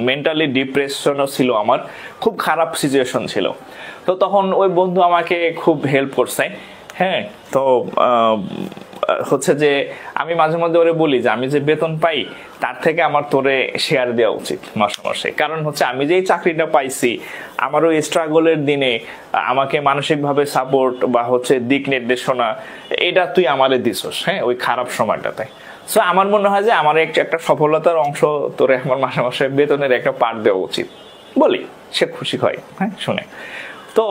মেন্টালি ডিপ্রেশনও ছিল, আমার খুব খারাপ সিচুয়েশন ছিল। তো তখন ওই বন্ধু আমাকে খুব হেল্প করছে, হ্যাঁ। তো হচ্ছে যে আমি মাঝে মধ্যে ওরে বলি যে আমি যে বেতন পাই তার থেকে আমার তোরে শেয়ার দেওয়া উচিত মাসে মাসে। কারণ হচ্ছে আমি যেই চাকরিটা পাইছি, আমার ওই স্ট্রাগলের দিনে আমাকে মানসিকভাবে সাপোর্ট বা হচ্ছে দিক নির্দেশনা, এটা তুই আমারে দিছস, হ্যাঁ, ওই খারাপ সময়টাতে। সো আমার মনে হয় যে আমার একটা সফলতার অংশ তোরে আমার মাসে মাসে বেতনের একটা পার্ট দেওয়া উচিত বলি, সে খুশি হয়, হ্যাঁ, শুনে। তো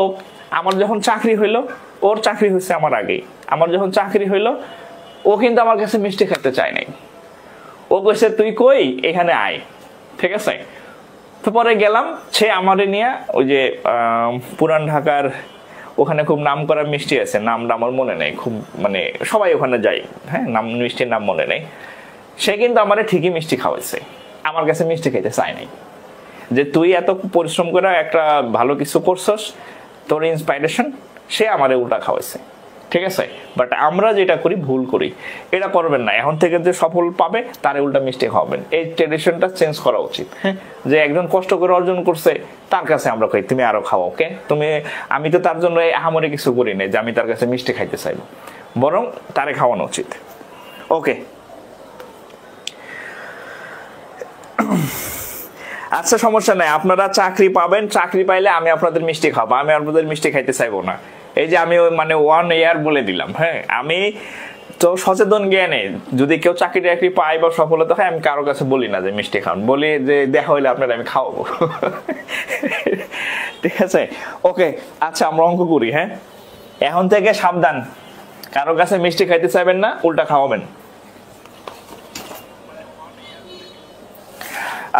আমার যখন চাকরি হইলো, ওর চাকরি হয়েছে আমার আগেই, আমার যখন চাকরি হইলো, ও কিন্তু আমার কাছে মিষ্টি খেতে চায় নাই। ও কইছে তুই কই, এখানে আয়, ঠিক আছে? তো পরে গেলাম, সে আমারে নিয়ে ওই যে পুরান ঢাকার ওখানে খুব নাম করা মিষ্টি আছে, নামটা আমার মনে নেই, খুব মানে সবাই ওখানে যায়, হ্যাঁ, নাম মিষ্টির নাম মনে নেই। সে কিন্তু আমারে ঠিকই মিষ্টি খাওয়াইছে, আমার কাছে মিষ্টি খেতে চায় নাই। যে তুই এত পরিশ্রম করে একটা ভালো কিছু করছস, তোর ইন্সপাইরেশন, সে আমারে উল্টা খাওয়াইছে, ঠিক আছে? বাট আমরা যেটা করি, ভুল করি, এটা করবেন না। এখন থেকে যে সফল পাবে তারে উল্টা মিষ্টি খাওয়াবেন, এই ট্রেডিশনটা চেঞ্জ করা উচিত, হ্যাঁ। যে একজন কষ্ট করে অর্জন করছে, তার কাছে আমরা কই তুমি আরো খাওয়াও, ওকে? আমি তো তার জন্য আহামরি কিছু করি নাই যে আমি তার কাছে মিষ্টি খাইতে চাইবো, বরং তারে খাওয়ানো উচিত। ওকে, আচ্ছা, সমস্যা নাই, আপনারা চাকরি পাবেন, চাকরি পাইলে আমি আপনাদের মিষ্টি খাবো, আমি আপনাদের মিষ্টি খাইতে চাইবো না। এই যে আমি মানে 1 ইয়ার বলে দিলাম, হ্যাঁ। আমি তো সচেতন জ্ঞানে যদি কেউ চাকরি পায় বা সফলতা হয়, আমি কারো কাছে বলি না যে মিষ্টি খান, বলি যে দেখা হইলে আপনারা আমি খাওয়াবো, ঠিক আছে? ওকে, আচ্ছা, আমরা অঙ্ক করি, হ্যাঁ। এখন থেকে সাবধান, কারো কাছে মিষ্টি খাইতে চাইবেন না, উল্টা খাওয়াবেন।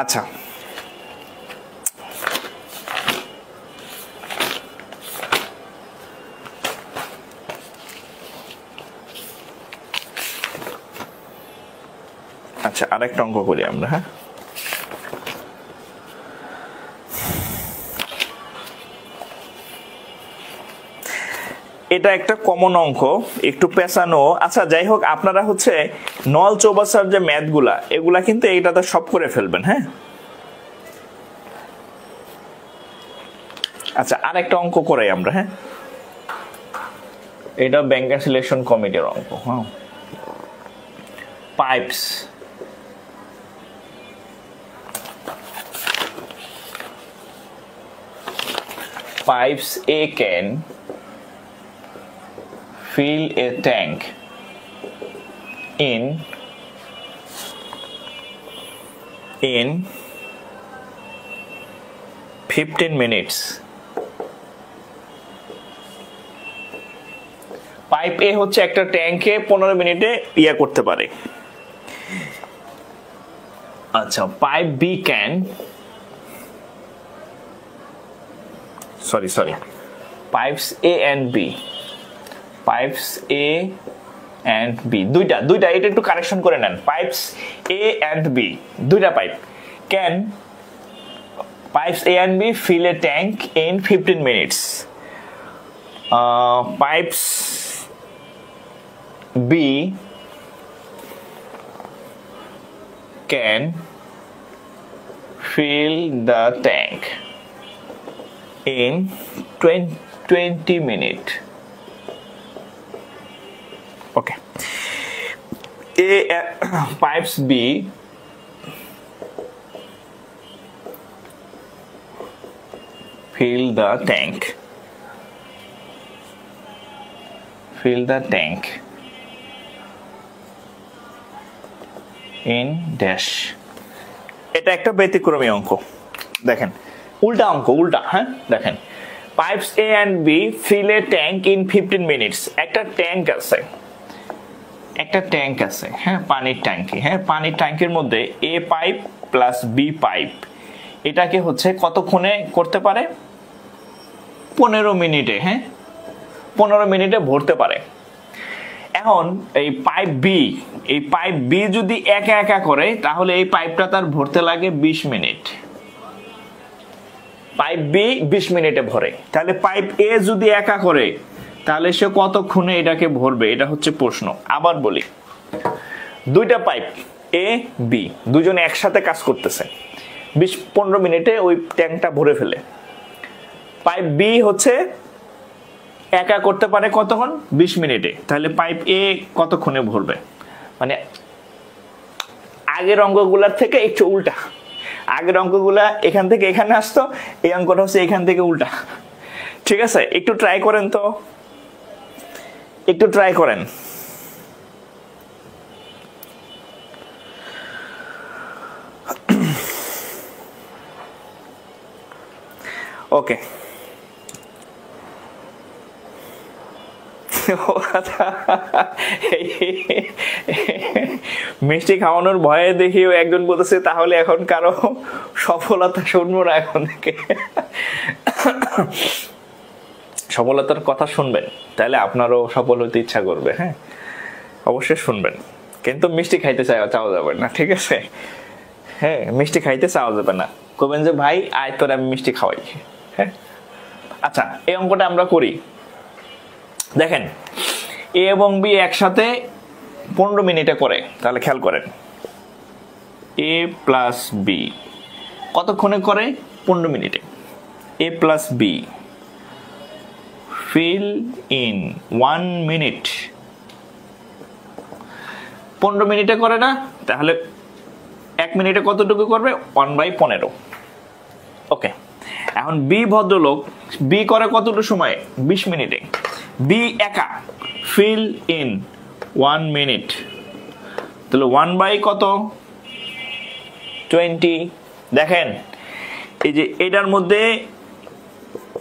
আচ্ছা, আচ্ছা, আরেকটা অঙ্ক করি আমরা, হ্যাঁ। এটা একটা কমন অঙ্ক, একটু পেঁচানো। আচ্ছা, যাই হোক, আপনারা হচ্ছে নল চৌবাচ্চার যে ম্যাথ গুলা, এগুলা কিন্তু এইটাতে সব করে ফেলবেন, হ্যাঁ। আচ্ছা, আরেকটা অঙ্ক করাই আমরা, হ্যাঁ। এটা ব্যাংকার সিলেকশন কমিটির অঙ্ক, হ্যাঁ। Pipes, A can fill a tank in 15 minutes. Pipe A হচ্ছে একটা ট্যাঙ্কে 15 মিনিটে করতে পারে। আচ্ছা, pipe B can pipes A and B, pipes A and B, দুইটা এটা একটু কারেকশন করে নেন। pipes A and B, দুইটা pipe, can pipes A and B fill a tank in 15 minutes. Pipes B can fill the tank in 20 minutes. Okay. Pipes B fill the tank fill the tank in dash। এটা একটা ব্যতিক্রমী অঙ্ক, দেখেন উল্টা অঙ্ক, উল্টা। হ্যাঁ দেখেন, pipes A and B fill a tank in 15 minutes। একটা ট্যাঙ্ক আছে, হ্যাঁ পানির ট্যাঙ্কি, হ্যাঁ পানির ট্যাঙ্কের মধ্যে A pipe plus B pipe, এটাকে হচ্ছে কতক্ষণে করতে পারে? 15 মিনিটে। হ্যাঁ 15 মিনিটে ভরতে পারে। এখন এই পাইপ বি যদি একা একা করে, তাহলে এই পাইপটা তার ভরতে লাগে 20 মিনিট। পাইপ বি 20 মিনিটে ভরে, তাহলে পাইপ এ যদি একা করে, তাহলে সে কতক্ষণে এটাকে ভরবে? এটা হচ্ছে প্রশ্ন। আবার বলি, দুইটা পাইপ এ বি দুজনে একসাথে কাজ করতেছে, 20-15 মিনিটে ওই ট্যাঙ্কটা ভরে ফেলে। পাইপ বি হচ্ছে একা করতে পারে কতক্ষণ? 20 মিনিটে। তাহলে পাইপ এ কতক্ষণে ভরবে? মানে আগের অঙ্কগুলার থেকে একটু উল্টা। আগের অঙ্কগুলা এখান থেকে এখানে আসতো, এই অঙ্কটা হচ্ছে এখান থেকে উল্টা। ঠিক আছে, একটু ট্রাই করেন তো, একটু ট্রাই করেন। ওকে, মিষ্টি খাওয়ানোর ভয়ে দেখিও একজন বলতেছে তাহলে এখন কারো সফলতা শুনবো না, এখন থেকে সফলতার কথা শুনবেন, তাহলে আপনারও সফল হতে ইচ্ছা করবে। হ্যাঁ অবশ্যই শুনবেন, কিন্তু মিষ্টি খাইতে চাওয়া যাবে না, ঠিক আছে? হ্যাঁ মিষ্টি খাইতে চাওয়া যাবে না, কবেন যে ভাই আয় তোর আমি মিষ্টি খাওয়াই। হ্যাঁ আচ্ছা, এই অঙ্কটা আমরা করি। দেখেন এ এবং বি একসাথে 15 মিনিটে করে, তাহলে খেয়াল করেন এ প্লাস বি কতক্ষণে করে? 15 মিনিটে। এ plus B fill in 1 minute। 15 মিনিটে করে না, তাহলে 1 মিনিটে কতটুকু করবে? 1/15। ওকে, এখন বি ভদ্রলোক, বি করে কতটুকু সময়? 20 মিনিটে। বি একা fill in 1 minute, তাহলে 1/কত? 20। দেখেন এই যে এটার মধ্যে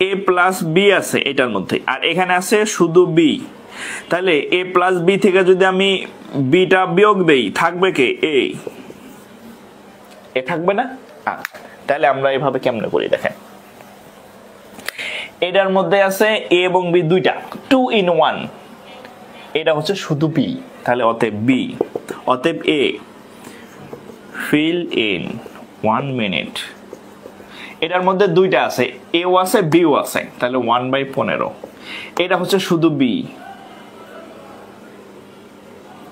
এ প্লাস বি আছে, এটার মধ্যে, আর এখানে আছে শুধু বি। তাহলে এ প্লাস বি থেকে যদি আমি বিটা বিয়োগ দেই, থাকবে কে? এ থাকবে না? তাহলে আমরা এভাবে কেমনে করি দেখেন, এটার মধ্যে আছে এ এবং বি দুইটা, 2 in 1, এটা হচ্ছে শুধু বি, তাহলে অতএব বি, অতএব এ fill in 1 minute। এটার মধ্যে দুইটা আছে, এও আছে বিও আছে, তাহলে 1/15। এটা হচ্ছে শুধু বি,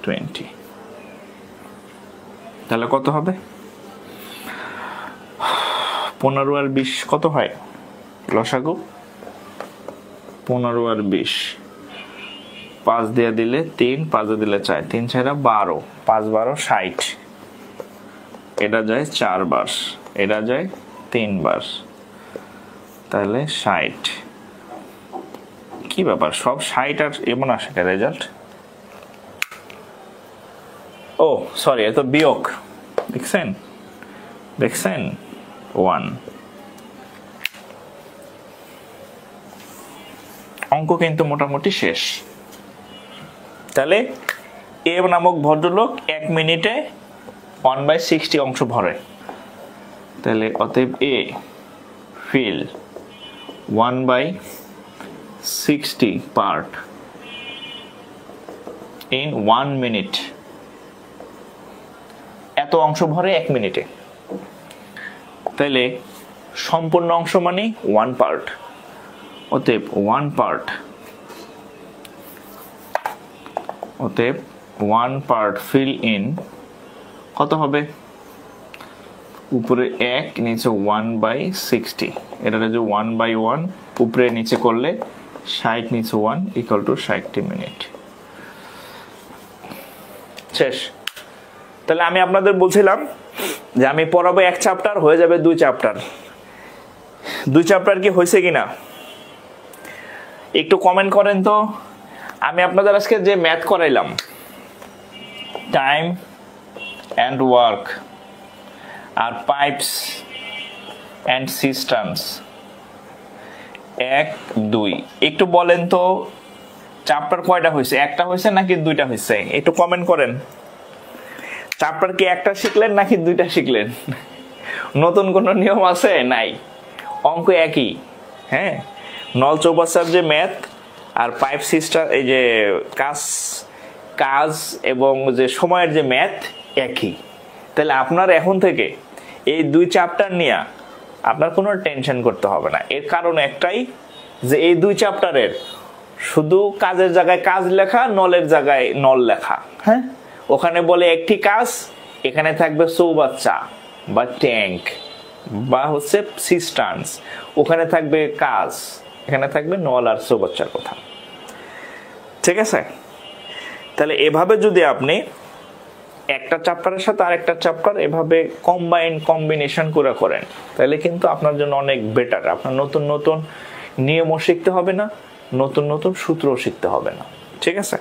20। তাহলে কত হবে? 15 আর 20 কত হয়? লসাগু 15 আর 20, 5 দিয়ে দিলে 3, 5 দিয়ে দিলে 4, 3 4 12, 5 12 60। এটা যায় 4 বার, এটা যায় 3 বার, তাহলে 60। কি ব্যাপার, সব 60 আর এমন আসে রেজাল্ট? ও সরি, এত বিয়োগ, দেখছেন 1। অঙ্ক কিন্তু মোটামুটি শেষ। তাহলে এ নামক ভদ্রলোক 1 মিনিটে 1/60 অংশ ভরে, তাহলে অতএব এ fill 1/60 পার্ট in 1 minute। এত অংশ ভরে 1 মিনিটে, তাহলে সম্পূর্ণ অংশ মানে 1 পার্ট, অতএব 1 পার্ট, অতএব 1 পার্ট fill in কত হবে? উপরে 1 নিচে 1/60, এটা যে 1/1 উপরে নিচে করলে 60 নিচে 1 = 60 মিনিট। শেষ। তাহলে আমি আপনাদের বলছিলাম যে আমি পড়াবো 1 চ্যাপ্টার, হয়ে যাবে 2 চ্যাপ্টার। 2 চ্যাপ্টার কি হয়েছে কিনা একটু কমেন্ট করেন তো। আমি আপনাদের আজকে যে ম্যাথ করাইলাম, টাইম অ্যান্ড ওয়ার্ক আর পাইপস অ্যান্ড সিস্টেমস 1 2, একটু বলেন তো চ্যাপ্টার কয়টা হয়েছে? একটা হয়েছে নাকি দুইটা হয়েছে? একটু কমেন্ট করেন। চ্যাপ্টার কি একটা শিখলেন নাকি দুইটা শিখলেন? নতুন কোনো নিয়ম আছে? নাই, অঙ্ক একই। হ্যাঁ, নল চৌবাচ্চার যে ম্যাথ আর পাইপ সিস্টেম, এই যে কাজ এবং যে সময়ের যে ম্যাথ একই। তাহলে আপনার এখন থেকে এই 2 চ্যাপ্টার নিয়ে আপনার কোনো টেনশন করতে হবে না। এর কারণ একটাই, যে এই 2 চ্যাপ্টারের শুধু কাজের জায়গায় কাজ লেখা, নলের জায়গায় নল লেখা। হ্যাঁ, ওখানে বলে একটি কাজ, এখানে থাকবে চৌবাচ্চা বা ট্যাঙ্ক বা হচ্ছে সিস্টেমস, ওখানে থাকবে কাজ, এখানে থাকবে নল আর চৌবাচ্চার কথা। ঠিক আছে? তাহলে এভাবে যদি আপনি একটা চ্যাপ্টারের সাথে আরেকটা চ্যাপ্টার এভাবে কম্বিনেশন করে করেন, তাহলে কিন্তু আপনার জন্য অনেক বেটার। আপনার নতুন নতুন নিয়মও শিখতে হবে না, নতুন নতুন সূত্রও শিখতে হবে না। ঠিক আছে?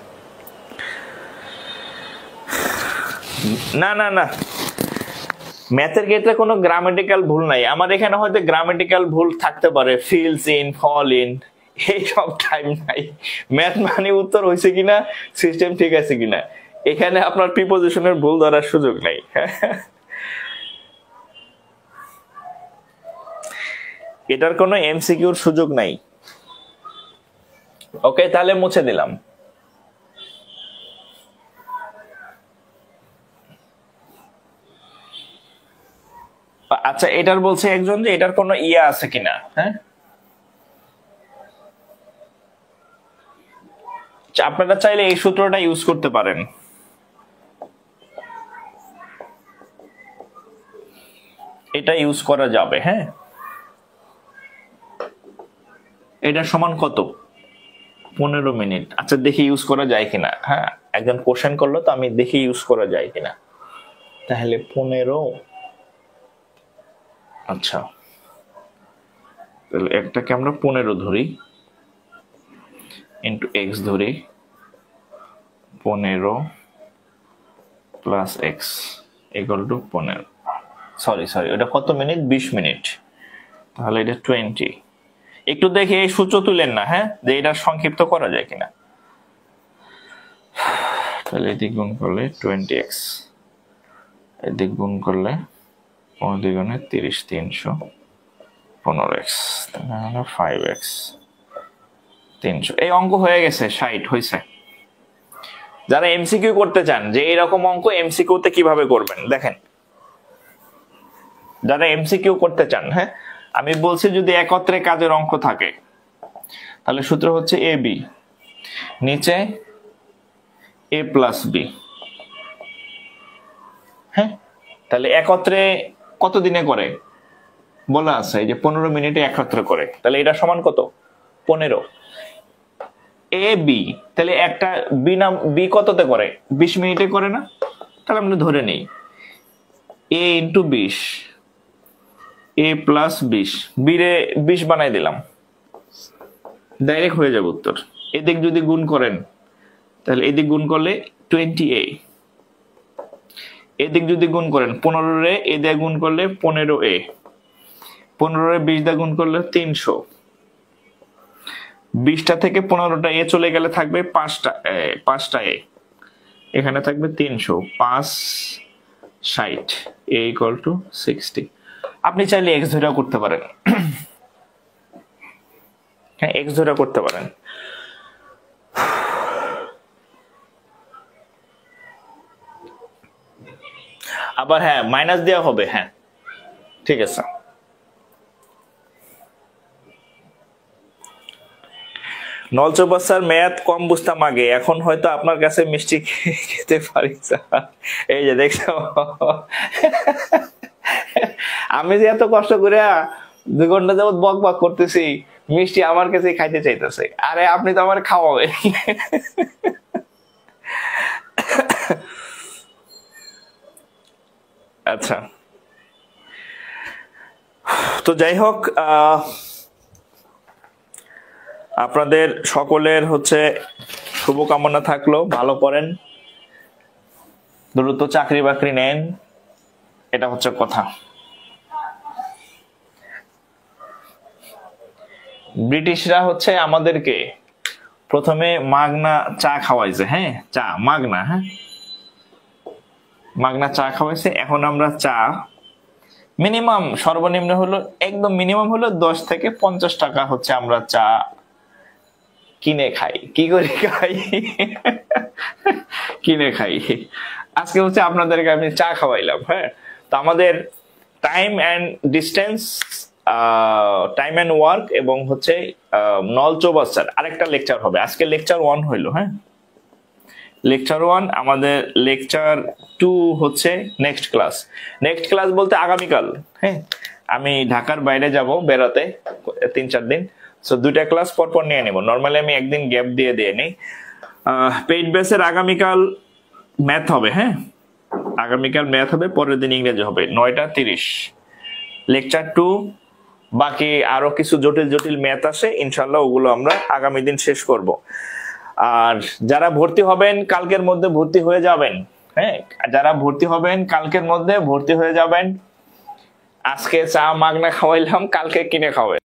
না না না, ম্যাথের ক্ষেত্রে কোনো গ্রামেটিক্যাল ভুল নাই। আমার এখানে হয়তো গ্রামেটিক্যাল ভুল থাকতে পারে, ফিলস ইন, ফল ইন, এই সব টাইম নাই। ম্যাথ মানে উত্তর হয়েছে কিনা, সিস্টেম ঠিক আছে কিনা, এখানে আপনার প্রিপোজিশনের ভুল ধরার সুযোগ নাই। এটার কোনো এমসিকিউর সুযোগ নাই। ওকে, তাহলে মুছে দিলাম। আচ্ছা, এটার বলছে একজন যে এটার কোনো ইয়া আছে কিনা। হ্যাঁ, আপনারা চাইলে এই সূত্রটা ইউজ করতে পারেন। এটা ইউজ করা যাবে। হ্যাঁ, এটা সমান কত? 15 মিনিট। আচ্ছা, দেখি ইউজ করা যায় কিনা। হ্যাঁ, একজন কোশ্চেন করলো, তো আমি দেখি ইউজ করা যায় কিনা। তাহলে 15, আচ্ছা তাহলে একটাকে আমরা 15 ধরি, ইন্টু এক্স ধরি, 15 plus x equal to 15। Sorry ওটা কত মিনিট? 20 মিনিট। তাহলে এটা 20। একটু দেখে এই সূত্র তুলেন না, হ্যাঁ, যে এটা সংক্ষিপ্ত করা যায় কিনা। তাহলে এদিক গুণ করলে 20x, এদিক গুণ করলে 15 গুণে 30, 300, 15x, তাহলে 5x, 300। এই অঙ্ক হয়ে গেছে, 60 হয়েছে। যারা এমসিকিউ করতে চান যে এরকম অঙ্ক এমসিকিউতে কিভাবে করবেন, দেখেন, যারা এমসিকিউ করতে চান, হ্যাঁ, আমি বলছি যদি একত্রে কাজের অঙ্ক থাকে তাহলে সূত্র হচ্ছে এ বি, নিচে এ প্লাস বি। হ্যাঁ, তাহলে একত্রে কত দিনে করে বলা আছে, এই যে 15 মিনিটে একত্রে করে। তাহলে এটা সমান কত? 15। এ বি, তাহলে একটা বি কততে করে? 20 মিনিটে করে না? তাহলে আমরা ধরে নিই এ ইন্টু 20, এ প্লাস 20, বি রে 20 বানাই দিলাম, ডাইরেক্ট হয়ে যাবে উত্তর। এদিক যদি গুণ করেন তাহলে এদিক গুণ করলে 20a, এদিক যদি গুণ করেন 15 রে এ দিয়ে গুণ করলে 15a, 15 রে 20 দিয়ে গুণ করলে 300, 20টা থেকে 15টা এ চলে গেলে থাকবে 5টা এ, এখানে থাকবে 300, 5 60, a ইকুয়াল টু 60। আপনি চাইলে এক্স ধরে করতে পারেন। হ্যাঁ, এক্স ধরে করতে পারেন। আবার হ্যাঁ, মাইনাস দেওয়া হবে। হ্যাঁ, ঠিক আছে। নল চৌবাচ্চার ম্যাথ কম বুঝতাম আগে, এখন হয়তো আপনার কাছে মিষ্টি খেতে পারি। এই যে দেখছো, আমি যে এত কষ্ট করে 2 ঘন্টা যাবত বক বক করতেছি, মিষ্টি আমার কাছে খাইতে চাইতেছে। আরে আপনি তো আমার খাওয়াবে। আচ্ছা, তো যাই হোক, আপনাদের সকলের হচ্ছে শুভকামনা থাকলো, ভালো করেন, দ্রুত চাকরি বাকরি নেন, এটা হচ্ছে কথা। ব্রিটিশরা হচ্ছে আমাদেরকে প্রথমে মাগনা চা খাওয়াইছে, হ্যাঁ চা মাগনা, হ্যাঁ মাগনা চা খাওয়াইছে। এখন আমরা চা মিনিমাম সর্বনিম্ন হলো, একদম মিনিমাম হলো 10 থেকে 50 টাকা হচ্ছে আমরা চা কিনে খাই। কি করে খাই? কিনে খাই। আজকে হচ্ছে আপনাদেরকে আমি চা খাওয়াইলাম, হ্যাঁ। তো আমাদের time and distance, time and work এবং হচ্ছে নল চৌবাচ্চার আরেকটা লেকচার হবে। আজকে লেকচার 1 হইলো, হ্যাঁ লেকচার 1। আমাদের লেকচার 2 হচ্ছে নেক্সট ক্লাস। নেক্সট ক্লাস বলতে আগামীকাল, হ্যাঁ আমি ঢাকার বাইরে যাব বেড়াতে 3-4 দিন, সো 2টা ক্লাস পরপর নিয়ে নেব। নর্মালি আমি একদিন গ্যাপ দিয়ে নিই। পেইড বেসের আগামীকাল ম্যাথ হবে, হ্যাঁ আগামীকাল ম্যাথ হবে, পরের দিন ইংরেজি হবে 9টা 30। লেকচার 2 বাকি আরো কিছু জটিল জটিল ম্যাথ আসে, ইনশাল্লাহ ওগুলো আমরা আগামী দিন শেষ করব। আর যারা ভর্তি হবেন কালকের মধ্যে ভর্তি হয়ে যাবেন, হ্যাঁ যারা ভর্তি হবেন কালকের মধ্যে ভর্তি হয়ে যাবেন। আজকে চা মাগনা খাওয়াইলাম, কালকে কিনে খাওয়াবেন।